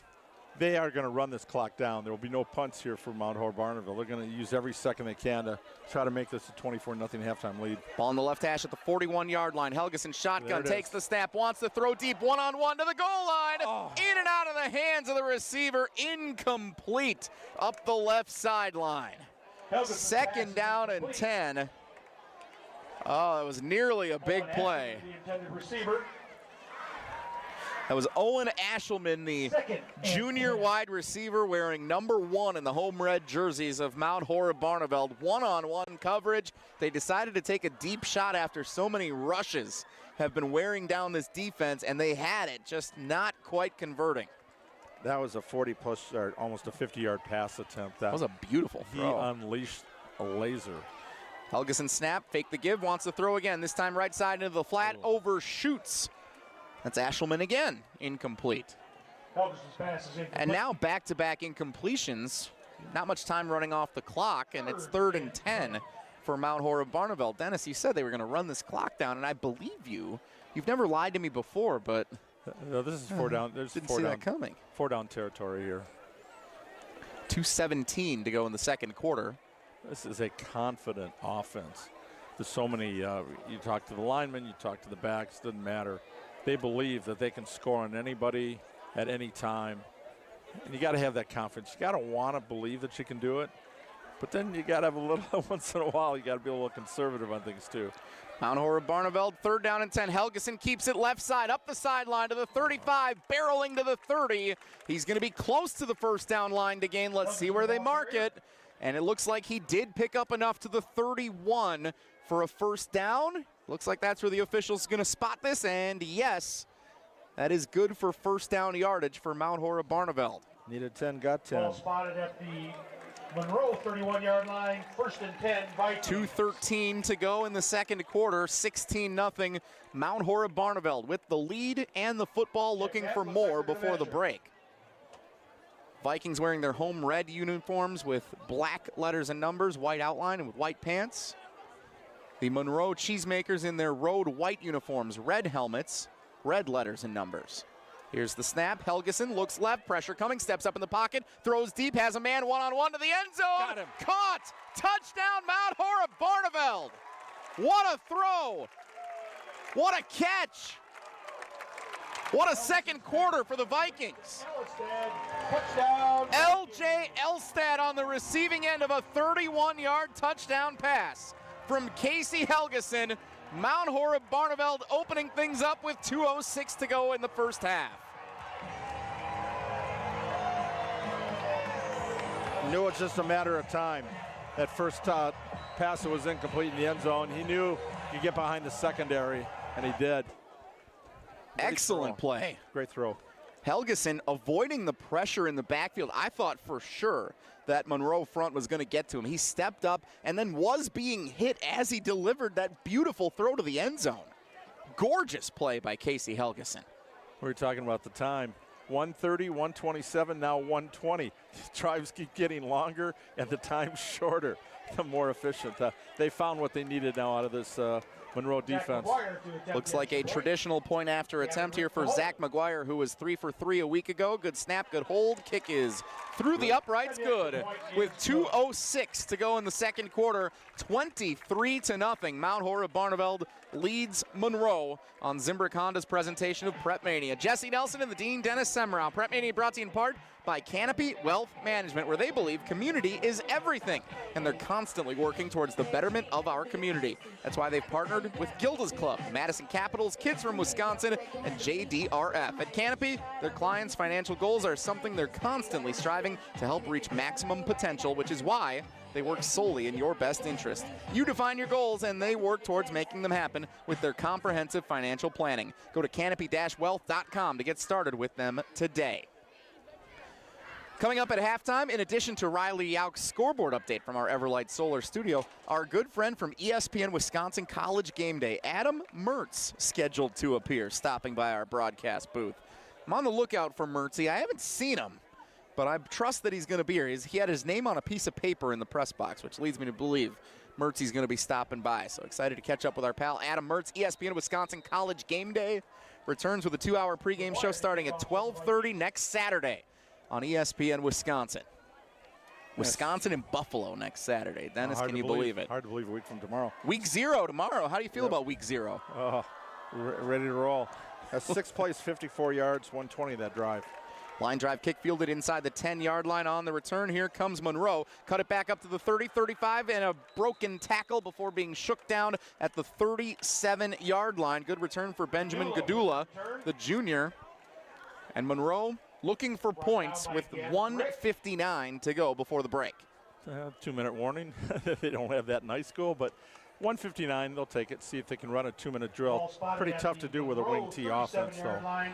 They are going to run this clock down. There will be no punts here for Mount Horeb Barneveld. They're going to use every second they can to try to make this a 24-0 halftime lead. Ball on the left hash at the 41-yard line. Helgeson shotgun, takes the snap, wants to throw deep, one-on-one to the goal line. In and out of the hands of the receiver, incomplete up the left sideline. 2nd down and 10. Oh, that was nearly a big play. That was Owen Ashelman, the junior wide receiver wearing number 1 in the home red jerseys of Mount Horeb Barneveld. One-on-one coverage. They decided to take a deep shot after so many rushes have been wearing down this defense, and they had it, just not quite converting. That was a 40-plus yard, almost a 50-yard pass attempt. That was a beautiful throw. He unleashed a laser. Helgeson snap, fake the give, wants to throw again. This time right side into the flat, overshoots. That's Ashelman again, incomplete. And now back-to-back incompletions. Not much time running off the clock, and it's 3rd and 10 for Mount Horeb Barneveld. Dennis, you said they were going to run this clock down, and I believe you. You've never lied to me before, but no, this is 4 down. There's didn't 4 see down, that coming. 4 down territory here. 2:17 to go in the second quarter. This is a confident offense. There's so many. You talk to the linemen, you talk to the backs. Doesn't matter. They believe that they can score on anybody at any time. And you got to have that confidence. You got to want to believe that you can do it. But then you got to have a little, once in a while, you got to be a little conservative on things too. Mount Horeb Barneveld, 3rd down and 10. Helgeson keeps it left side, up the sideline to the 35, barreling to the 30. He's going to be close to the first down line to gain. Let's see where they mark it. And it looks like he did pick up enough to the 31 for a first down. Looks like that's where the official's going to spot this, and yes, that is good for first down yardage for Mount Horeb Barneveld. Needed 10, got 10. Ball spotted at the Monroe 31-yard line, 1st and 10, Vikings. 2:13 to go in the second quarter, 16-0. Mount Horeb Barneveld with the lead and the football, looking for more before the break. Vikings wearing their home red uniforms with black letters and numbers, white outline, and with white pants. The Monroe Cheesemakers in their road white uniforms, red helmets, red letters and numbers. Here's the snap. Helgeson looks left, pressure coming, steps up in the pocket, throws deep, has a man one-on-one to the end zone. Got him. Caught! Touchdown, Mount Horeb Barneveld! What a throw! What a catch! What a second quarter for the Vikings. L.J. Elstad on the receiving end of a 31-yard touchdown pass from Casey Helgeson. Mount Horeb Barneveld opening things up with 2:06 to go in the first half. Knew it's just a matter of time. That first pass that was incomplete in the end zone, he knew he'd get behind the secondary, and he did. Excellent play. Great throw. Helgeson avoiding the pressure in the backfield. I thought for sure that Monroe front was going to get to him. He stepped up and then was being hit as he delivered that beautiful throw to the end zone. Gorgeous play by Casey Helgeson. We were talking about the time. 1:30, 1:27, now 1:20. Drives keep getting longer and the time shorter, the more efficient. They found what they needed now out of this Monroe defense. Looks like a traditional point after attempt here for Zach McGuire, who was 3 for 3 a week ago. Good snap, good hold. Kick is through the uprights, good. With 2:06 to go in the second quarter, 23-0. Mount Horeb Barneveld leads Monroe on Zimbrick Honda's presentation of PrepMania. Jesse Nelson and the Dean Dennis Semrau. PrepMania brought to you in part by Canopy Wealth Management, where they believe community is everything, and they're constantly working towards the betterment of our community. That's why they've partnered with Gilda's Club, Madison Capitals, Kids from Wisconsin, and JDRF. At Canopy, their clients' financial goals are something they're constantly striving to help reach maximum potential, which is why they work solely in your best interest. You define your goals, and they work towards making them happen with their comprehensive financial planning. Go to canopy-wealth.com to get started with them today. Coming up at halftime, in addition to Riley Yauk's scoreboard update from our Everlight Solar studio, our good friend from ESPN Wisconsin College Game Day, Adam Mertz, scheduled to appear, stopping by our broadcast booth. I'm on the lookout for Mertzy. I haven't seen him, but I trust that he's going to be here. He had his name on a piece of paper in the press box, which leads me to believe Mertzy's going to be stopping by. So excited to catch up with our pal Adam Mertz. ESPN Wisconsin College Game Day returns with a 2-hour pregame show starting at 12:30 next Saturday on ESPN Wisconsin. Wisconsin and Buffalo next Saturday. Dennis, can you believe it? Hard to believe a week from tomorrow. Week 0 tomorrow. How do you feel about week 0? Oh, ready to roll. That's 6 plays, 54 yards, 120 that drive. Line drive kick fielded inside the 10-yard line. On the return, here comes Monroe. Cut it back up to the 30, 35, and a broken tackle before being shook down at the 37-yard line. Good return for Benjamin Gadula, the junior. And Monroe looking for points with 1:59 to go before the break. 2-minute warning. They don't have that in high school, but 1:59, they'll take it, see if they can run a 2-minute drill. Pretty tough to do with a wing T offense, though.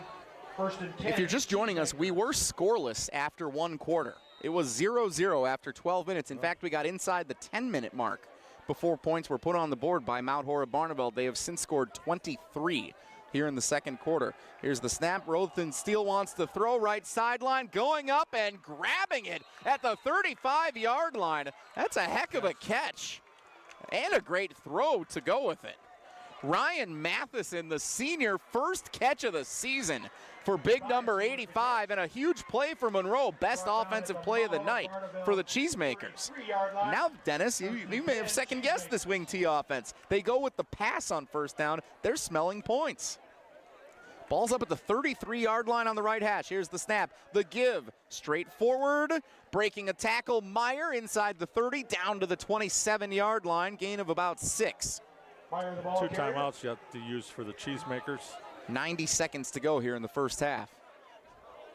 If you're just joining us, we were scoreless after one quarter. It was 0-0 after 12 minutes. In fact, we got inside the 10-minute mark before points were put on the board by Mount Horeb Barneveld. They have since scored 23 here in the second quarter. Here's the snap. Rosenstiel wants to throw, right sideline, going up and grabbing it at the 35-yard line. That's a heck of a catch and a great throw to go with it. Ryan Matheson, the senior, first catch of the season for big number 85, and a huge play for Monroe. Best offensive play of the night for the Cheesemakers. Now, Dennis, you may have second-guessed this wing T offense. They go with the pass on first down. They're smelling points. Ball's up at the 33-yard line on the right hash. Here's the snap. The give. Straight forward. Breaking a tackle. Meyer inside the 30, down to the 27-yard line. Gain of about 6. 2 timeouts you have to use for the Cheesemakers. 90 seconds to go here in the first half.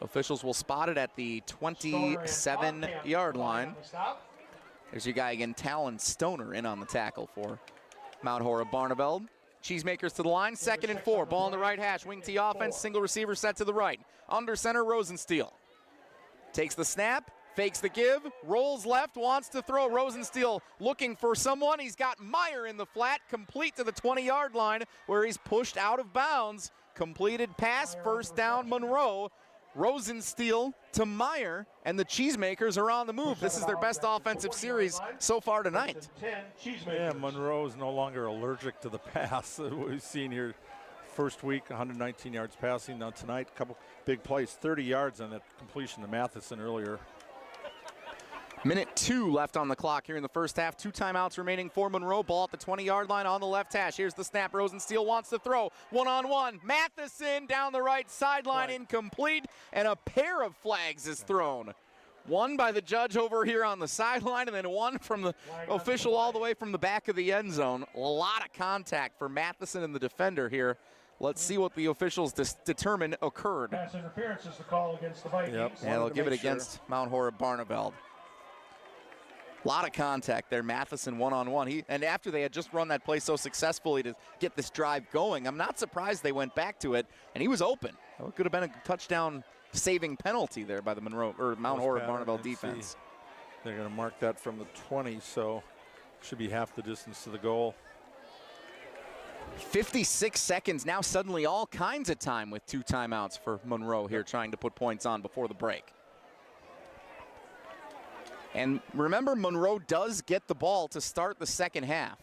Officials will spot it at the 27-yard line. There's your guy again, Talon Stoner, in on the tackle for Mount Horeb Barneveld. Cheesemakers to the line, 2nd and 4. Ball in the right hash. Wing T offense, single receiver set to the right. Under center, Rosenstiel. Takes the snap, fakes the give, rolls left, wants to throw. Rosenstiel looking for someone. He's got Meyer in the flat, complete to the 20-yard line where he's pushed out of bounds. Completed pass, first down, Monroe. Rosenstiel to Meyer, and the Cheesemakers are on the move. This is their best offensive series so far tonight. Yeah, Monroe is no longer allergic to the pass. We've seen here first week, 119 yards passing. Now tonight, a couple big plays, 30 yards on that completion to Matheson earlier. Minute 2 left on the clock here in the first half. 2 timeouts remaining for Monroe. Ball at the 20-yard line on the left hash. Here's the snap. Rosenstiel wants to throw. One-on-one. Matheson down the right sideline, incomplete, and a pair of flags is thrown. One by the judge over here on the sideline, and then one from the official all the way from the back of the end zone. A lot of contact for Matheson and the defender here. Let's see what the officials determine occurred. Pass interference is the call against the Vikings. Yep. And they'll give it against Mount Horeb Barneveld. A lot of contact there. Matheson one-on-one. And after they had just run that play so successfully to get this drive going, I'm not surprised they went back to it, and he was open. It could have been a touchdown-saving penalty there by the Mount Horeb Barneveld defense. They're going to mark that from the 20, so should be half the distance to the goal. 56 seconds, now suddenly all kinds of time with 2 timeouts for Monroe here trying to put points on before the break. And remember, Monroe does get the ball to start the second half.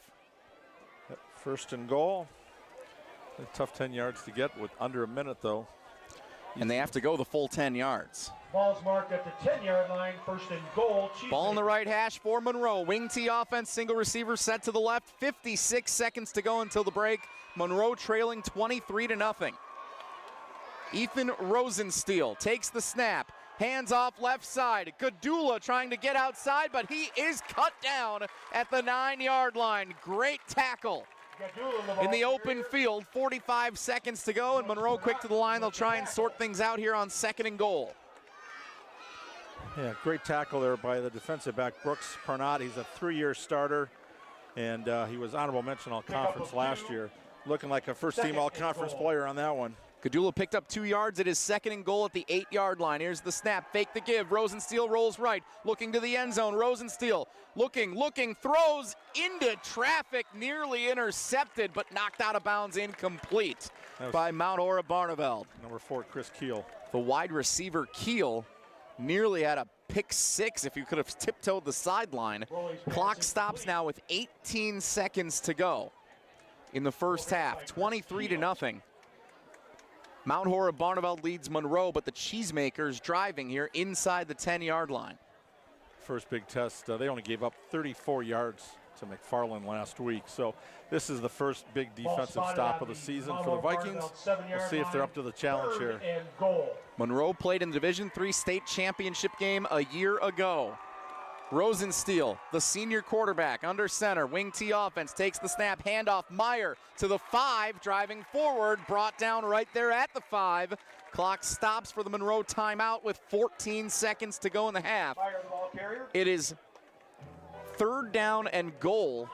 Yep, 1st and goal. A tough 10 yards to get with under a minute, though. And they have to go the full 10 yards. Ball's marked at the 10-yard line, 1st and goal. Ball in the right hash for Monroe. Wing T offense, single receiver set to the left. 56 seconds to go until the break. Monroe trailing 23-0. Ethan Rosenstiel takes the snap. Hands off left side. Gadula trying to get outside, but he is cut down at the 9-yard line. Great tackle in the open field. 45 seconds to go, and Monroe quick to the line. They'll try and sort things out here on 2nd and goal. Yeah, great tackle there by the defensive back, Brooks Parnott. He's a 3-year starter, and he was honorable mention all-conference last year. Looking like a first-team all-conference player on that one. Gadula picked up 2 yards. It is 2nd and goal at the 8-yard line. Here's the snap, fake the give. Rosenstiel rolls right, looking to the end zone. Rosenstiel looking, throws into traffic, nearly intercepted, but knocked out of bounds, incomplete by Mount Horeb Barneveld. Number 4, Chris Keel. The wide receiver Keel nearly had a pick 6 if you could have tiptoed the sideline. Clock stops now with 18 seconds to go in the first half, 23-0. Mount Horeb Barneveld leads Monroe, but the Cheesemakers driving here inside the 10-yard line. First big test, they only gave up 34 yards to McFarland last week. So this is the first big defensive stop of the season for the Vikings. We'll see if they're up to the challenge here. Monroe played in the Division III state championship game a year ago. Rosensteel, the senior quarterback, under center, wing T offense, takes the snap, handoff, Meyer to the 5, driving forward, brought down right there at the 5. Clock stops for the Monroe timeout with 14 seconds to go in the half. It is 3rd down and goal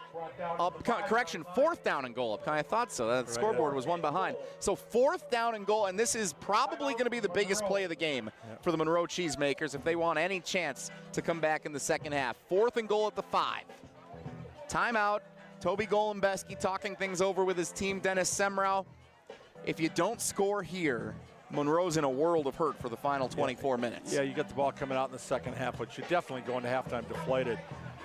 up, correction, 4th down and goal up. I thought so, that scoreboard was one behind. So 4th down and goal, and this is probably going to be the biggest play of the game for the Monroe Cheesemakers if they want any chance to come back in the second half. 4th and goal at the 5. Timeout, Toby Golembeski talking things over with his team, Dennis Semrau. If you don't score here, Monroe's in a world of hurt for the final 24 minutes. Yeah, you get the ball coming out in the second half, but you're definitely going to halftime deflated.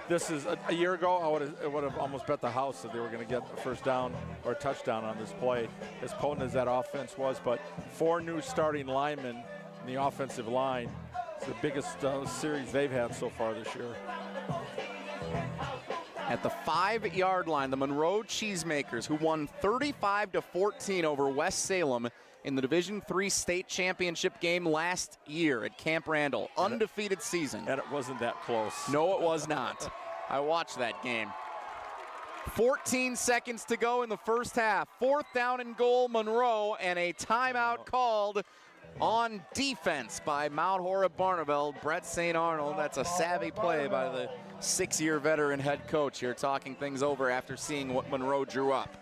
This is a year ago, I would have almost bet the house that they were going to get a first down or a touchdown on this play, as potent as that offense was. But 4 new starting linemen in the offensive line. It's the biggest series they've had so far this year. At the 5-yard line, the Monroe Cheesemakers, who won 35-14 over West Salem in the Division III state championship game last year at Camp Randall. Undefeated season. And it wasn't that close. No, it was not. I watched that game. 14 seconds to go in the first half. 4th down and goal, Monroe, and a timeout called on defense by Mount Horeb Barneveld. Brett St. Arnold, that's a savvy play by the 6-year veteran head coach here, talking things over after seeing what Monroe drew up.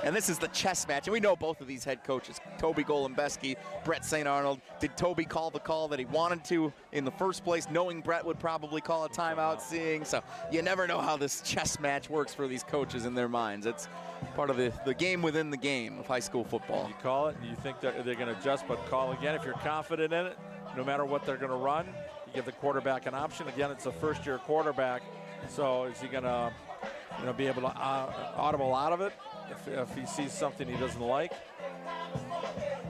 And this is the chess match, and we know both of these head coaches, Toby Golembeski, Brett St. Arnold. Did Toby call the call that he wanted to in the first place, knowing Brett would probably call a timeout, seeing? So you never know how this chess match works for these coaches in their minds. It's part of the game within the game of high school football. You call it, and you think that they're going to adjust, but call again. If you're confident in it, no matter what they're going to run, you give the quarterback an option. Again, it's a first-year quarterback, so is he going to be able to audible out of it if he sees something he doesn't like?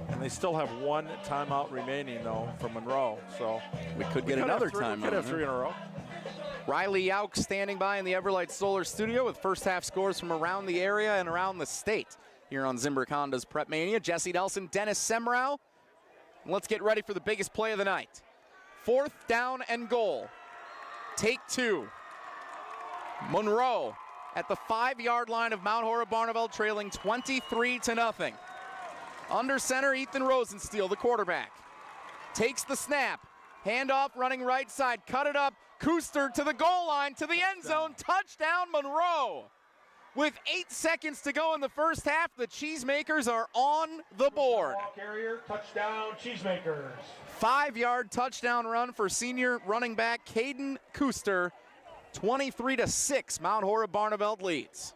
And they still have 1 timeout remaining, though, for Monroe. So we could get another timeout. We could have 3 in a row. Riley Yauk standing by in the Everlight Solar Studio with first half scores from around the area and around the state here on Zimbrick Honda's PrepMania. Jesse Nelson, Dennis Semrau. Let's get ready for the biggest play of the night. 4th down and goal. Take 2. Monroe at the 5-yard line of Mount Horeb Barneveld, trailing 23-0. Under center, Ethan Rosensteel, the quarterback, takes the snap. Handoff, running right side, cut it up. Kuster to the goal line, to the end zone. Touchdown, Monroe. With 8 seconds to go in the first half, the Cheesemakers are on the board. Ball carrier, touchdown, Cheesemakers. 5-yard touchdown run for senior running back Caden Kuster. 23-6, Mount Horeb Barneveld leads.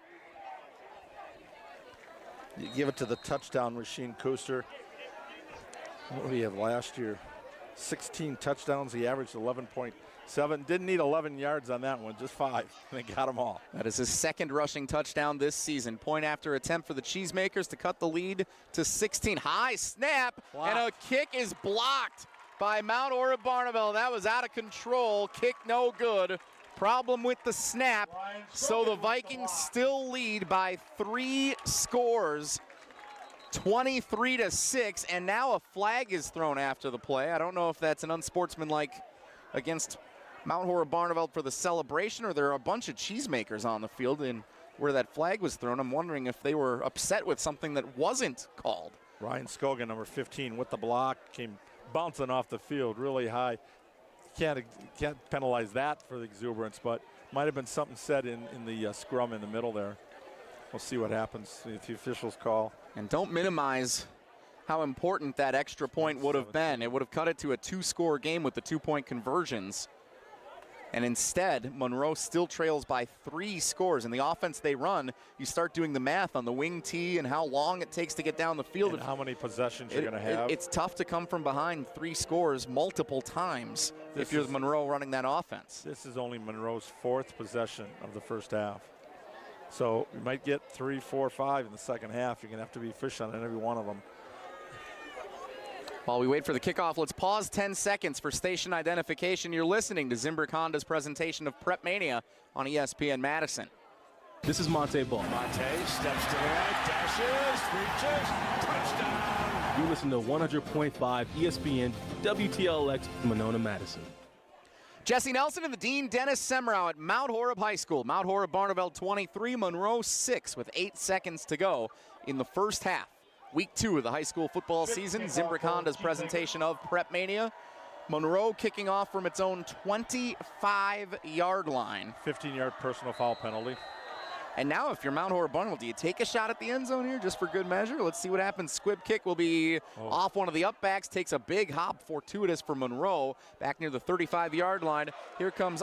You give it to the touchdown machine, Kuster. What did he have last year? 16 touchdowns. He averaged 11.7. Didn't need 11 yards on that one, just 5. And they got them all. That is his 2nd rushing touchdown this season. Point after attempt for the Cheesemakers to cut the lead to 16. High snap, and a kick is blocked by Mount Horeb Barneveld. That was out of control. Kick no good. Problem with the snap, so the Vikings still lead by 3 scores, 23-6, and now a flag is thrown after the play. I don't know if that's an unsportsmanlike against Mount Horeb Barneveld for the celebration, or there are a bunch of Cheesemakers on the field, and where that flag was thrown, I'm wondering if they were upset with something that wasn't called. Ryan Scogan, number 15, with the block, came bouncing off the field really high. Can't penalize that for the exuberance, but might have been something said in the scrum in the middle there. We'll see what happens if the officials call. And don't minimize how important that extra point would have been. It would have cut it to a 2-score game with the 2-point conversions. And instead, Monroe still trails by 3 scores. And the offense they run, you start doing the math on the wing tee and how long it takes to get down the field. And how many possessions you're going to have. It's tough to come from behind 3 scores multiple times if you're Monroe running that offense. This is only Monroe's 4th possession of the first half. So we might get 3, 4, 5 in the second half. You're going to have to be efficient on every one of them. While we wait for the kickoff, let's pause 10 seconds for station identification. You're listening to Zimbrick Honda's presentation of PrepMania on ESPN Madison. This is Monte Ball. Monte steps to the right, dashes, reaches, touchdown. You listen to 100.5 ESPN WTLX Monona, Madison. Jesse Nelson and the Dean Dennis Semrau at Mount Horeb High School. Mount Horeb Barneveld 23, Monroe 6 with 8 seconds to go in the first half. Week 2 of the high school football season. Zimbrick Honda's presentation of PrepMania. Monroe kicking off from its own 25-yard line. 15-yard personal foul penalty. And now if you're Mount Horeb Barneveld, do you take a shot at the end zone here just for good measure? Let's see what happens. Squib kick will be off one of the upbacks. Takes a big hop, fortuitous for Monroe. Back near the 35-yard line. Here comes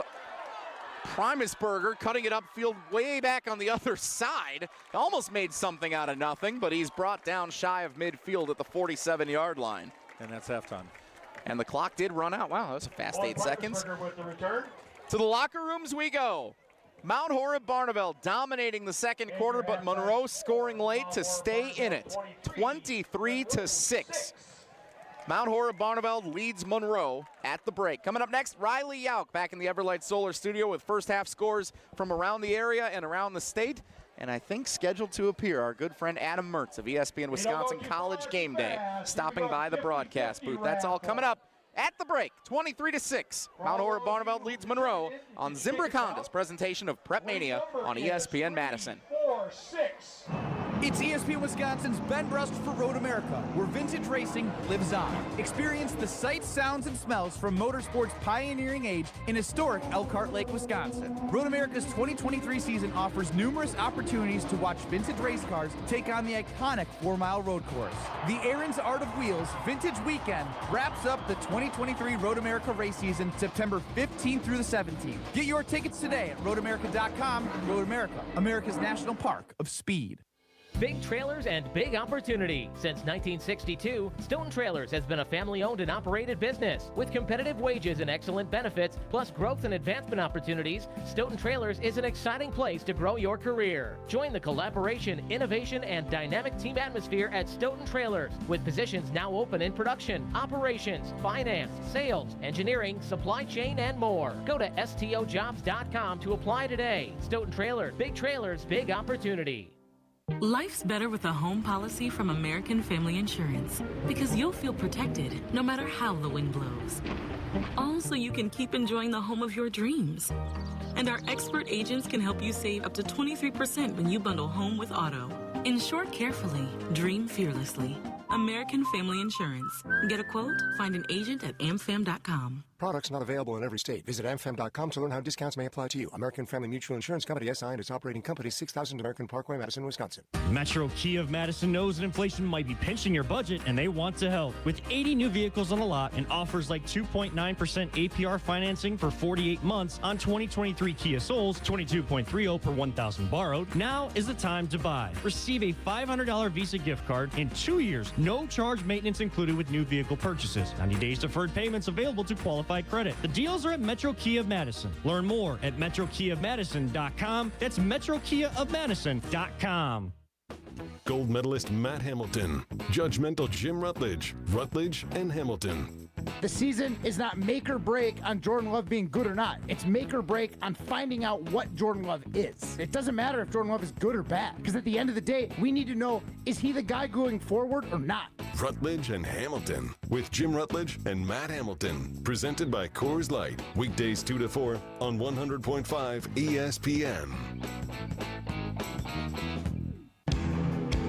Primusberger cutting it upfield way back on the other side. Almost made something out of nothing, but he's brought down shy of midfield at the 47-yard line. And that's halftime. And the clock did run out. Wow, that was a fast 8 seconds. With the return. To the locker rooms we go. Mount Horeb Barneveld dominating the second quarter, but Monroe scoring late to stay in it. 23-6. Mount Horeb Barneveld leads Monroe at the break. Coming up next, Riley Yauk back in the Everlight Solar Studio with first half scores from around the area and around the state. And I think scheduled to appear, our good friend Adam Mertz of ESPN Wisconsin College Game Day, stopping by the broadcast booth. That's all coming up at the break. 23-6. Mount Horeb Barneveld leads Monroe on Zimbrick Honda's presentation of PrepMania on ESPN Madison. It's ESPN Wisconsin's Ben Brust for Road America, where vintage racing lives on. Experience the sights, sounds, and smells from motorsport's pioneering age in historic Elkhart Lake, Wisconsin. Road America's 2023 season offers numerous opportunities to watch vintage race cars take on the iconic 4-mile road course. The Aaron's Art of Wheels Vintage Weekend wraps up the 2023 Road America race season September 15th through the 17th. Get your tickets today at roadamerica.com. Road America, America's National Park of Speed. Big trailers and big opportunity. Since 1962, Stoughton Trailers has been a family-owned and operated business. With competitive wages and excellent benefits, plus growth and advancement opportunities, Stoughton Trailers is an exciting place to grow your career. Join the collaboration, innovation, and dynamic team atmosphere at Stoughton Trailers, with positions now open in production, operations, finance, sales, engineering, supply chain, and more. Go to stojobs.com to apply today. Stoughton Trailers, big opportunity. Life's better with a home policy from American Family Insurance, because you'll feel protected no matter how the wind blows. All so you can keep enjoying the home of your dreams. And our expert agents can help you save up to 23% when you bundle home with auto. Insure carefully, dream fearlessly. American Family Insurance. Get a quote? Find an agent at amfam.com. Products not available in every state. Visit amfam.com to learn how discounts may apply to you. American Family Mutual Insurance Company, SI, and its operating company, 6000 American Parkway, Madison, Wisconsin. Metro Kia of Madison knows that inflation might be pinching your budget, and they want to help. With 80 new vehicles on the lot and offers like 2.9% APR financing for 48 months on 2023 Kia Souls, 22.30 per 1,000 borrowed, now is the time to buy. Receive a $500 Visa gift card in 2 years. No charge maintenance included with new vehicle purchases. 90 days deferred payments available to qualified credit. The deals are at Metro Kia of Madison. Learn more at metrokiaofmadison.com. That's metrokiaofmadison.com. Gold medalist Matt Hamilton, judgmental Jim Rutledge, and Hamilton. The season is not make or break on Jordan Love being good or not. It's make or break on finding out what Jordan Love is. It doesn't matter if Jordan Love is good or bad, because at the end of the day, we need to know, is he the guy going forward or not? Rutledge and Hamilton with Jim Rutledge and Matt Hamilton. Presented by Coors Light. Weekdays 2 to 4 on 100.5 ESPN.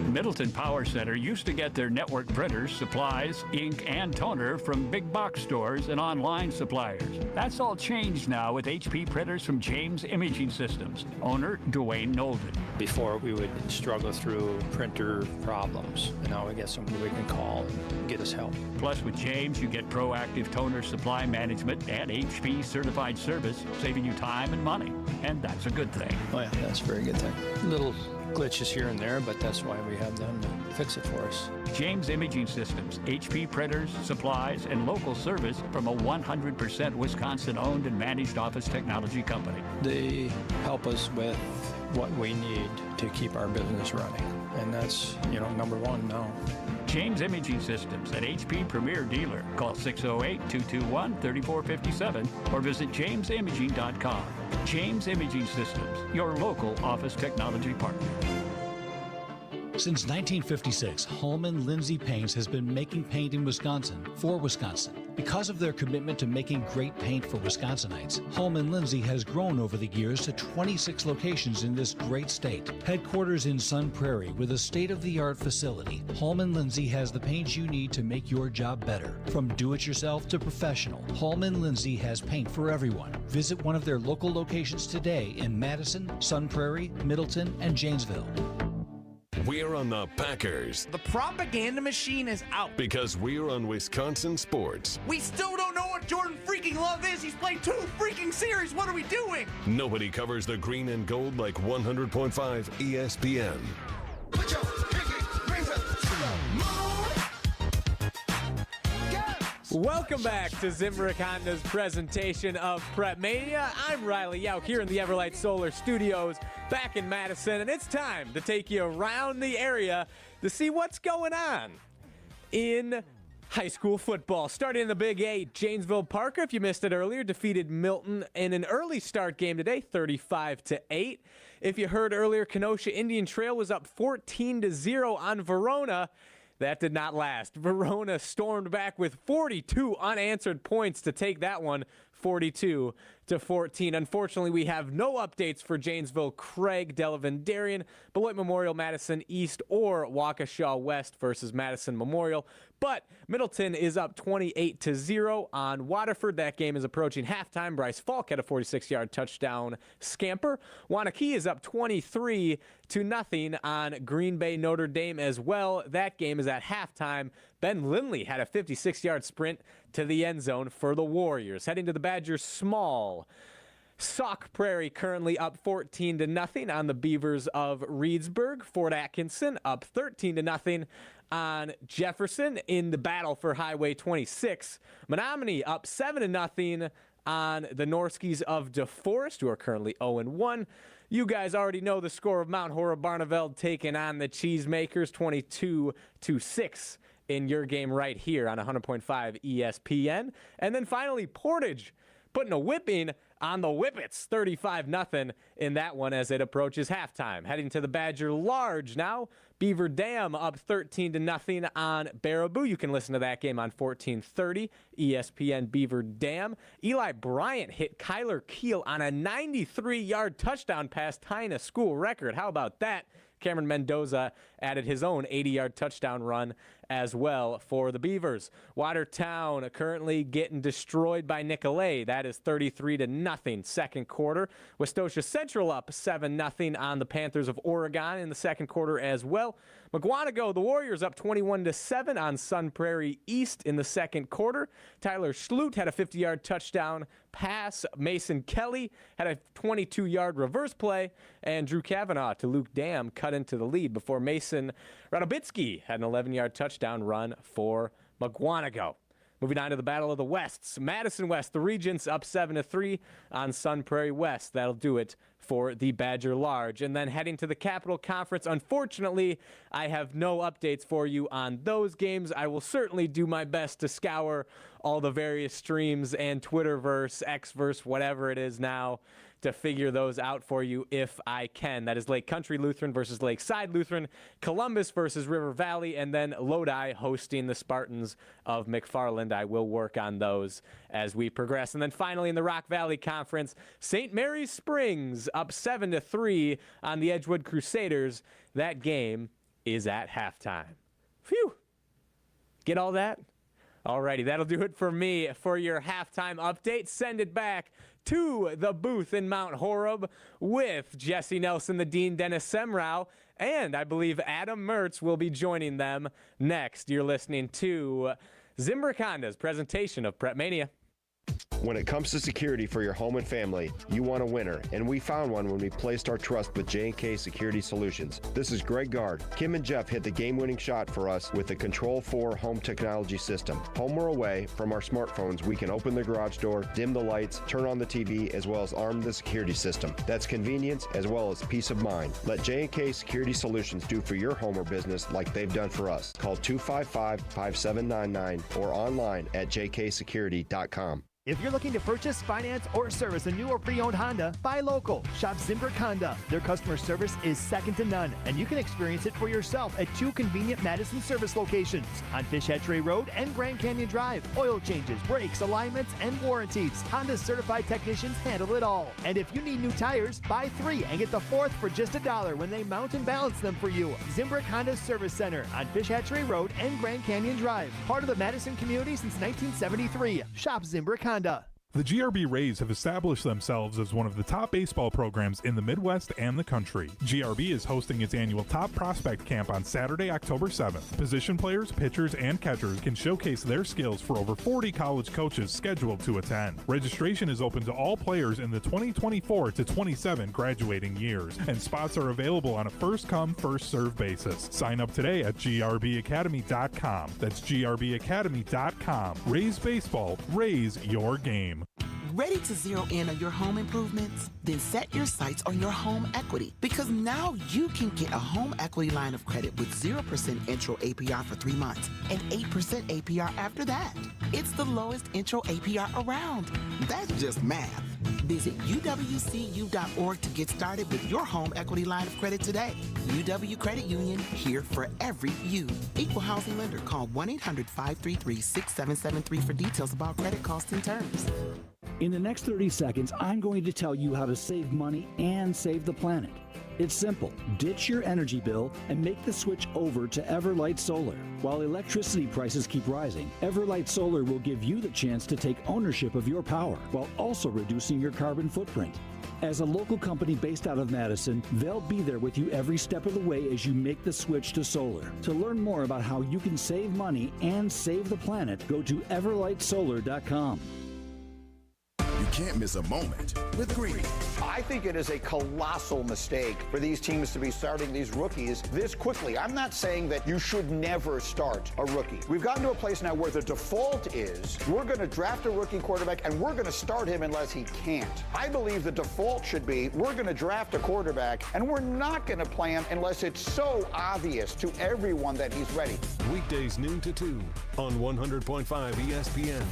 Middleton Power Center used to get their network printers, supplies, ink, and toner from big box stores and online suppliers. That's all changed now with HP printers from James Imaging Systems. Owner Dwayne Nolden. Before we would struggle through printer problems, and now we get somebody we can call and get us help. Plus with James, you get proactive toner supply management and HP certified service, saving you time and money. And that's a good thing. Oh yeah, that's a very good thing. Little glitches here and there, but that's why we have them to fix it for us. James Imaging Systems, HP printers, supplies, and local service from a 100% Wisconsin-owned and managed office technology company. They help us with what we need to keep our business running. And that's, number one now. James Imaging Systems, an HP Premier dealer. Call 608-221-3457 or visit jamesimaging.com. James Imaging Systems, your local office technology partner. Since 1956, Holman Lindsay Paints has been making paint in Wisconsin for Wisconsin. Because of their commitment to making great paint for Wisconsinites, Holman Lindsay has grown over the years to 26 locations in this great state. Headquarters in Sun Prairie with a state-of-the-art facility, Holman Lindsay has the paint you need to make your job better. From do-it-yourself to professional, Holman Lindsay has paint for everyone. Visit one of their local locations today in Madison, Sun Prairie, Middleton, and Janesville. We're on the Packers. The propaganda machine is out. Because we're on Wisconsin sports. We still don't know what Jordan freaking Love is. He's played 2 freaking series. What are we doing? Nobody covers the green and gold like 100.5 ESPN. Put your pinky rings up to the moon. Welcome back to Zimbrick Honda's presentation of PrepMania. I'm Riley Yauk here in the Everlight Solar Studios back in Madison, and it's time to take you around the area to see what's going on in high school football. Starting in the Big 8, Janesville Parker, if you missed it earlier, defeated Milton in an early start game today, 35-8. If you heard earlier, Kenosha Indian Trail was up 14-0 on Verona. That did not last. Verona stormed back with 42 unanswered points to take that one 42-14. Unfortunately, we have no updates for Janesville, Craig, Delavan, Darien, Beloit Memorial, Madison East, or Waukesha West versus Madison Memorial. But Middleton is up 28-0 on Waterford. That game is approaching halftime. Bryce Falk had a 46-yard touchdown scamper. Wanakee is up 23-0 on Green Bay Notre Dame as well. That game is at halftime. Ben Lindley had a 56-yard sprint to the end zone for the Warriors. Heading to the Badgers Small. Sauk Prairie currently up 14-0 on the Beavers of Reedsburg. Fort Atkinson up 13-0 on Jefferson in the battle for Highway 26. Menominee up 7-0 on the Norskies of DeForest, who are currently 0-1. You guys already know the score of Mount Horeb Barneveld taking on the Cheesemakers, 22-6 in your game right here on 100.5 ESPN. And then finally, Portage putting a whipping on the Whippets, 35-0 in that one as it approaches halftime. Heading to the Badger Large now. Beaver Dam up 13-0 on Baraboo. You can listen to that game on 1430 ESPN Beaver Dam. Eli Bryant hit Kyler Keel on a 93-yard touchdown pass, tying a school record. How about that? Cameron Mendoza added his own 80-yard touchdown run as well for the Beavers. Watertown currently getting destroyed by Nicolay. That is 33-0 second quarter. Westosha Central up 7-0 on the Panthers of Oregon in the second quarter as well. McGuanago, the Warriors up 21-7 on Sun Prairie East in the second quarter. Tyler Schlutt had a 50-yard touchdown pass. Mason Kelly had a 22-yard reverse play. And Drew Kavanaugh to Luke Dam cut into the lead before Mason Radobitsky had an 11-yard touchdown run for McGuanago. Moving on to the Battle of the Wests. Madison West, the Regents up 7-3 on Sun Prairie West. That'll do it for the Badger Large. And then heading to the Capital Conference, unfortunately, I have no updates for you on those games. I will certainly do my best to scour all the various streams and Twitterverse, Xverse, whatever it is now, to figure those out for you if I can. That is Lake Country Lutheran versus Lakeside Lutheran, Columbus versus River Valley, and then Lodi hosting the Spartans of McFarland. I will work on those as we progress. And then finally in the Rock Valley Conference, St. Mary's Springs up 7-3 on the Edgewood Crusaders. That game is at halftime. Phew. Get all that? Alrighty, that'll do it for me for your halftime update. Send it back to the booth in Mount Horeb with Jesse Nelson, the Dean Dennis Semrau, and I believe Adam Mertz will be joining them next. You're listening to Zimbrick Honda's presentation of PrepMania. When it comes to security for your home and family, you want a winner, and we found one when we placed our trust with J&K Security Solutions. This is Greg Gard. Kim and Jeff hit the game-winning shot for us with the Control 4 home technology system. Home or away, from our smartphones, we can open the garage door, dim the lights, turn on the TV, as well as arm the security system. That's convenience as well as peace of mind. Let J&K Security Solutions do for your home or business like they've done for us. Call 255-5799 or online at jksecurity.com. If you're looking to purchase, finance, or service a new or pre-owned Honda, buy local. Shop Zimbrick Honda. Their customer service is second to none, and you can experience it for yourself at 2 convenient Madison service locations on Fish Hatchery Road and Grand Canyon Drive. Oil changes, brakes, alignments, and warranties. Honda's certified technicians handle it all. And if you need new tires, buy 3 and get the 4th for just $1 when they mount and balance them for you. Zimbrick Honda Service Center on Fish Hatchery Road and Grand Canyon Drive. Part of the Madison community since 1973. Shop Zimbrick Honda. The GRB Rays have established themselves as one of the top baseball programs in the Midwest and the country. GRB is hosting its annual Top Prospect Camp on Saturday, October 7th. Position players, pitchers, and catchers can showcase their skills for over 40 college coaches scheduled to attend. Registration is open to all players in the 2024 to 27 graduating years, and spots are available on a first-come, first-served basis. Sign up today at grbacademy.com. That's grbacademy.com. Rays Baseball, raise your game. Ready to zero in on your home improvements? Then set your sights on your home equity, because now you can get a home equity line of credit with 0% intro APR for 3 months and 8% APR after that. It's the lowest intro APR around. That's just math. Visit uwcu.org to get started with your home equity line of credit today. UW Credit Union, here for every you. Equal housing lender. Call 1-800-533-6773 for details about credit costs and terms. In the next 30 seconds, I'm going to tell you how to save money and save the planet. It's simple. Ditch your energy bill and make the switch over to Everlight Solar. While electricity prices keep rising, Everlight Solar will give you the chance to take ownership of your power while also reducing your carbon footprint. As a local company based out of Madison, they'll be there with you every step of the way as you make the switch to solar. To learn more about how you can save money and save the planet, go to everlightsolar.com. You can't miss a moment with Greeny. I think it is a colossal mistake for these teams to be starting these rookies this quickly. I'm not saying that you should never start a rookie. We've gotten to a place now where the default is we're going to draft a rookie quarterback and we're going to start him unless he can't. I believe the default should be we're going to draft a quarterback and we're not going to play him unless it's so obvious to everyone that he's ready. Weekdays noon to 2 on 100.5 ESPN.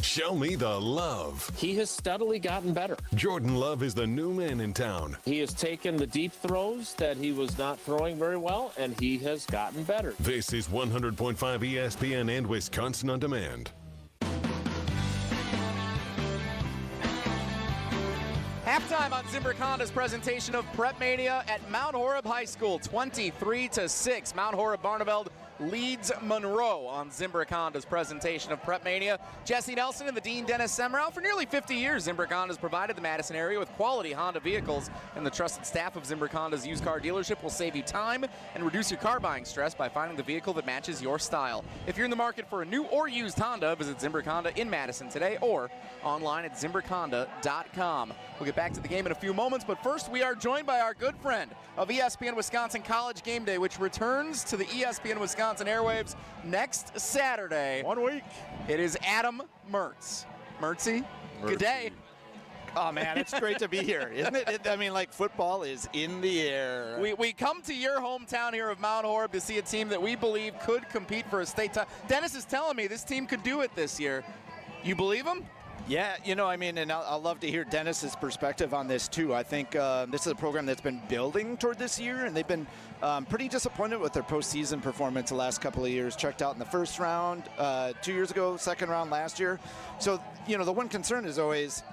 Show me the love. He has steadily gotten better. Jordan Love is the new man in town. He has taken the deep throws that he was not throwing very well, and he has gotten better. This is 100.5 ESPN and Wisconsin On Demand. Halftime on Zimbrick Honda's presentation of PrepMania at Mount Horeb High School, 23-6. Mount Horeb Barneveld leads Monroe on Zimbrick Honda's presentation of PrepMania. Jesse Nelson and the Dean Dennis Semrau. For nearly 50 years, Zimbrick Honda's provided the Madison area with quality Honda vehicles, and the trusted staff of Zimbrick Honda's used car dealership will save you time and reduce your car buying stress by finding the vehicle that matches your style. If you're in the market for a new or used Honda, visit Zimbrick Honda in Madison today or online at zimbrickhonda.com. We'll get back to the game in a few moments, but first we are joined by our good friend of ESPN Wisconsin College Game Day, which returns to the ESPN Wisconsin airwaves next Saturday. 1 week. It is Adam Mertz. Mertzy, good day. Oh, man, it's great to be here, isn't it? I mean, like, football is in the air. We come to your hometown here of Mount Horeb to see a team that we believe could compete for a state title. Dennis is telling me this team could do it this year. You believe him? Yeah, you know, I mean, and I'll love to hear Dennis's perspective on this, too. I think this is a program that's been building toward this year, and they've been pretty disappointed with their postseason performance the last couple of years. Checked out in the first round 2 years ago, second round last year. So, you know, the one concern is always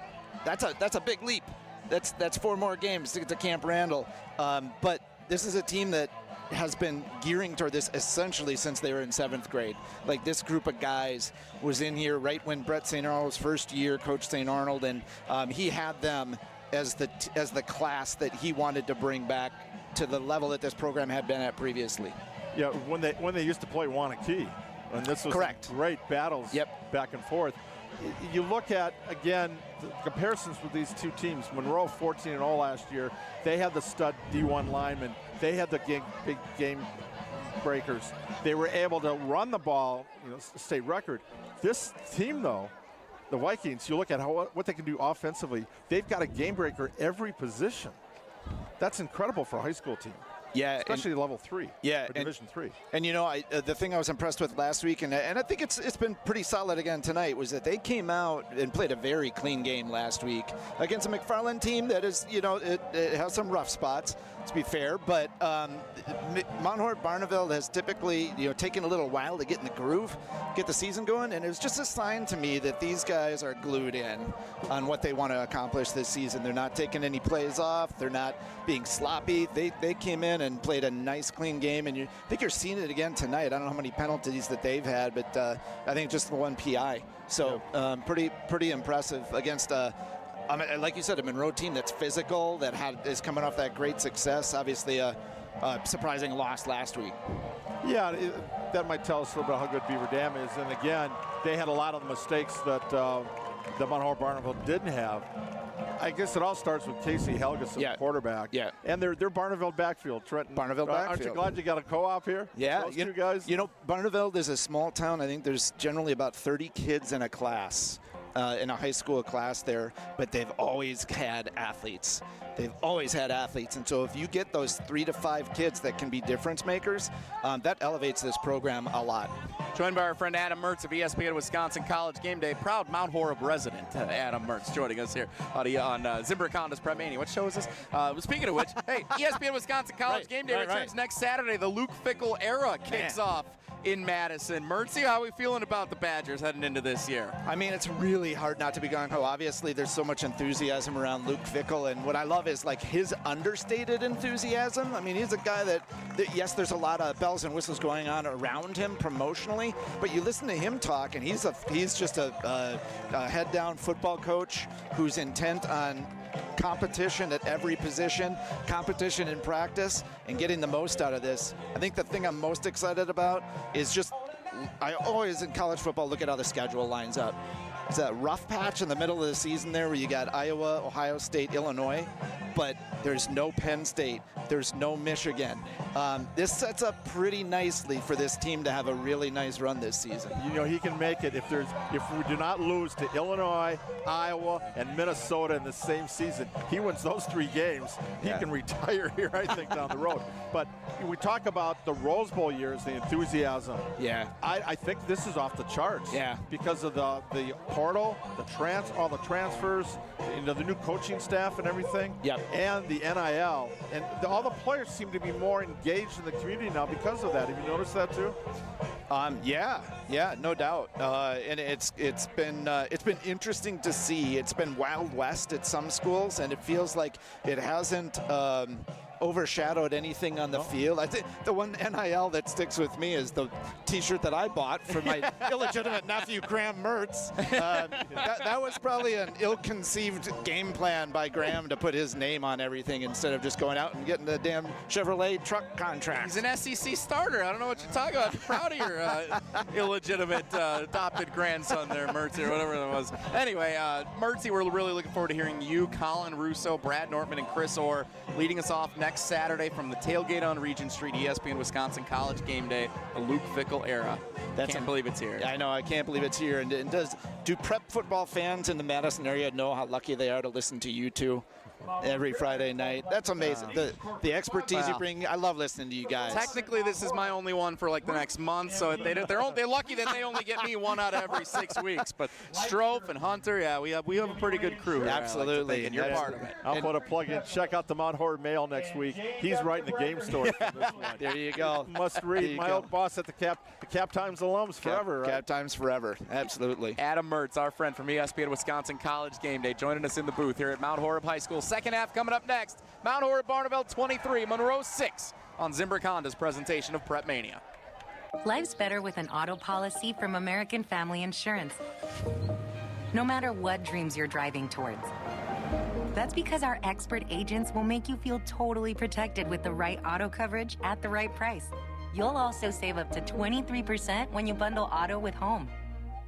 that's a big leap. That's 4 more games to get to Camp Randall. But this is a team that has been gearing toward this essentially since they were in 7th grade. Like, this group of guys was in here right when Brett St. Arnold's first year coached St. Arnold, and he had them as the class that he wanted to bring back to the level that this program had been at previously. Yeah, when they used to play Wanakee, And this was correct. Great battles back and forth. You look at, again, the comparisons with these two teams. Monroe 14-0 last year. They had the stud D1 linemen. They had the big game breakers. They were able to run the ball, state record. This team, though, the Vikings, you look at what they can do offensively. They've got a game breaker every position. That's incredible for a high school team. Yeah, especially level 3. Yeah, or Division 3. And the thing I was impressed with last week, and I think it's been pretty solid again tonight, was that they came out and played a very clean game last week against a McFarland team that is, it has some rough spots, to be fair, but Mount Horeb Barneveld has typically, taken a little while to get in the groove, get the season going, and it was just a sign to me that these guys are glued in on what they want to accomplish this season. They're not taking any plays off. They're not being sloppy. They came in and played a nice, clean game, and I think you're seeing it again tonight. I don't know how many penalties that they've had, but I think just the one PI. So pretty impressive against like you said, a Monroe team that's physical, that is coming off that great success. Obviously, a surprising loss last week. Yeah, that might tell us a little bit how good Beaver Dam is. And again, they had a lot of the mistakes that the Mount Horeb Barneveld didn't have. I guess it all starts with Casey Helgeson, quarterback. Yeah. And their Barneveld backfield, Trenton. Barneveld backfield. Aren't you glad you got a co-op here? Yeah. Those two guys. Barneveld is a small town. I think there's generally about 30 kids in a class. In a high school class there, but they've always had athletes. They've always had athletes, and so if you get those 3 to 5 kids that can be difference makers, that elevates this program a lot. Joined by our friend Adam Mertz of ESPN Wisconsin College Game Day, proud Mount Horeb resident Adam Mertz joining us here on Zimbrick Honda's PrepMania. What show is this? Speaking of which, hey, ESPN Wisconsin College Game Day returns next Saturday. The Luke Fickell era kicks off in Madison. Mertzy, how are we feeling about the Badgers heading into this year? I mean, it's really hard not to be gung-ho. Obviously, there's so much enthusiasm around Luke Fickell, and what I love is like his understated enthusiasm. I mean, he's a guy that yes, there's a lot of bells and whistles going on around him promotionally, but you listen to him talk, and he's just a head-down football coach who's intent on competition at every position, competition in practice, and getting the most out of this. I think the thing I'm most excited about is just, I always in college football look at how the schedule lines up. It's that rough patch in the middle of the season there where you got Iowa, Ohio State, Illinois, but there's no Penn State, there's no Michigan. This sets up pretty nicely for this team to have a really nice run this season. He can make it if we do not lose to Illinois, Iowa, and Minnesota in the same season. He wins those 3 games. He can retire here, I think, down the road. But we talk about the Rose Bowl years, the enthusiasm. Yeah. I think this is off the charts. Yeah. Because of the portal, all the transfers, the new coaching staff and everything. Yep. And the NIL. And all the players seem to be more engaged in the community now because of that. Have you noticed that too? Yeah, no doubt. And it's been interesting to see. It's been Wild West at some schools, and it feels like it hasn't overshadowed anything on the field. I think the one NIL that sticks with me is the T-shirt that I bought for my illegitimate nephew, Graham Mertz. That was probably an ill-conceived game plan by Graham to put his name on everything instead of just going out and getting the damn Chevrolet truck contract. He's an SEC starter. I don't know what you're talking about. I'm proud of your illegitimate adopted grandson there, Mertz, or whatever that was. Anyway, Mertzy, we're really looking forward to hearing you, Colin Russo, Brad Nortman, and Chris Orr leading us off next Saturday from the tailgate on Regent Street, ESPN Wisconsin College Game Day, the Luke Fickell era. Can't believe it's here. I know, I can't believe it's here. And do prep football fans in the Madison area know how lucky they are to listen to you two every Friday night? That's amazing. The expertise you bring. I love listening to you guys. Technically, this is my only one for like the next month, so they're lucky that they only get me one out of every 6 weeks. But Strofe and Hunter, we have a pretty good crew here. Absolutely, and you're part of it. I'll put a plug in. Check out the Mount Horeb Mail next week. He's writing the game story for this one. There you go. Must read. My old boss at the Cap Times alums forever. Cap Times forever. Absolutely. Adam Mertz, our friend from ESPN Wisconsin College Game Day, joining us in the booth here at Mount Horeb High School. Second half coming up next. Mount Horeb Barneveld 23, Monroe 6 on Zimbrick Honda's presentation of PrepMania. Life's better with an auto policy from American Family Insurance. No matter what dreams you're driving towards. That's because our expert agents will make you feel totally protected with the right auto coverage at the right price. You'll also save up to 23% when you bundle auto with home.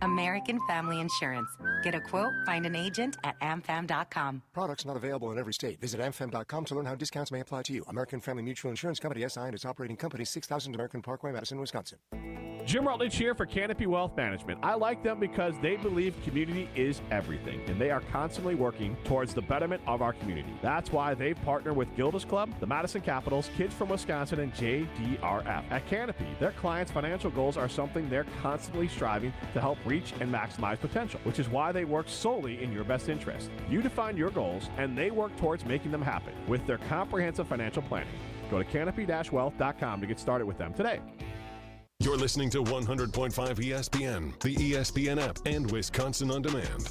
American Family Insurance. Get a quote, find an agent at amfam.com. Products not available in every state. Visit amfam.com to learn how discounts may apply to you. American Family Mutual Insurance Company, SI, and its operating company, 6000 American Parkway, Madison, Wisconsin. Jim Rutledge here for Canopy Wealth Management. I like them because they believe community is everything, and they are constantly working towards the betterment of our community. That's why they partner with Gilda's Club, the Madison Capitals, Kids from Wisconsin, and JDRF. At Canopy, their clients' financial goals are something they're constantly striving to help reach and maximize potential, which is why they work solely in your best interest. You define your goals, and they work towards making them happen with their comprehensive financial planning. Go to canopy-wealth.com to get started with them today. You're listening to 100.5 ESPN, the ESPN app, and Wisconsin On Demand.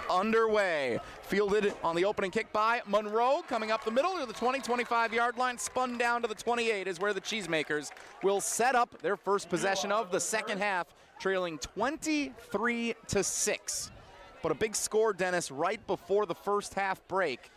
Underway. Fielded on the opening kick by Monroe, coming up the middle to the 20-25-yard line, spun down to the 28 is where the Cheesemakers will set up their first possession of the second half, trailing 23-6. But a big score, Dennis, right before the first half break.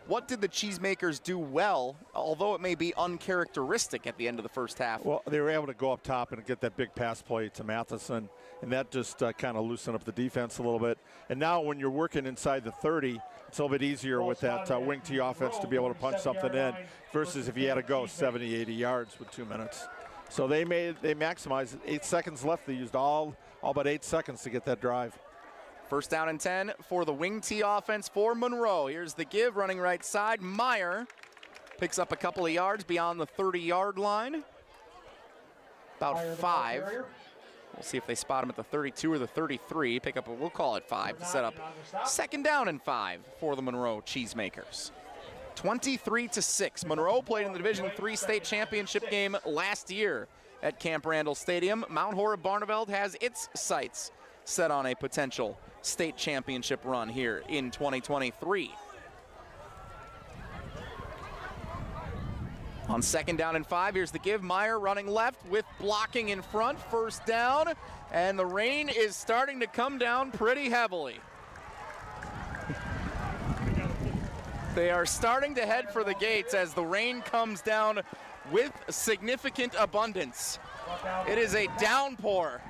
What did the Cheesemakers do well, although it may be uncharacteristic at the end of the first half? Well, they were able to go up top and get that big pass play to Matheson, and that just kind of loosened up the defense a little bit. And now when you're working inside the 30, it's a little bit easier with that wing T offense to be able to punch something in versus if you had to go 70, 80 yards with 2 minutes. So they maximized 8 seconds left. They used all but 8 seconds to get that drive. First down and 10 for the wing T offense for Monroe. Here's the give, running right side. Meyer picks up a couple of yards beyond the 30-yard line. About 5. We'll see if they spot him at the 32 or the 33. Pick up, we'll call it 5 to set up second down and 5 for the Monroe Cheesemakers. 23-6. Monroe played in the Division III state championship game last year at Camp Randall Stadium. Mount Horeb Barneveld has its sights set on a potential state championship run here in 2023. On second down and 5, here's the give. Meyer running left with blocking in front. First down, and the rain is starting to come down pretty heavily. They are starting to head for the gates as the rain comes down with significant abundance. It is a downpour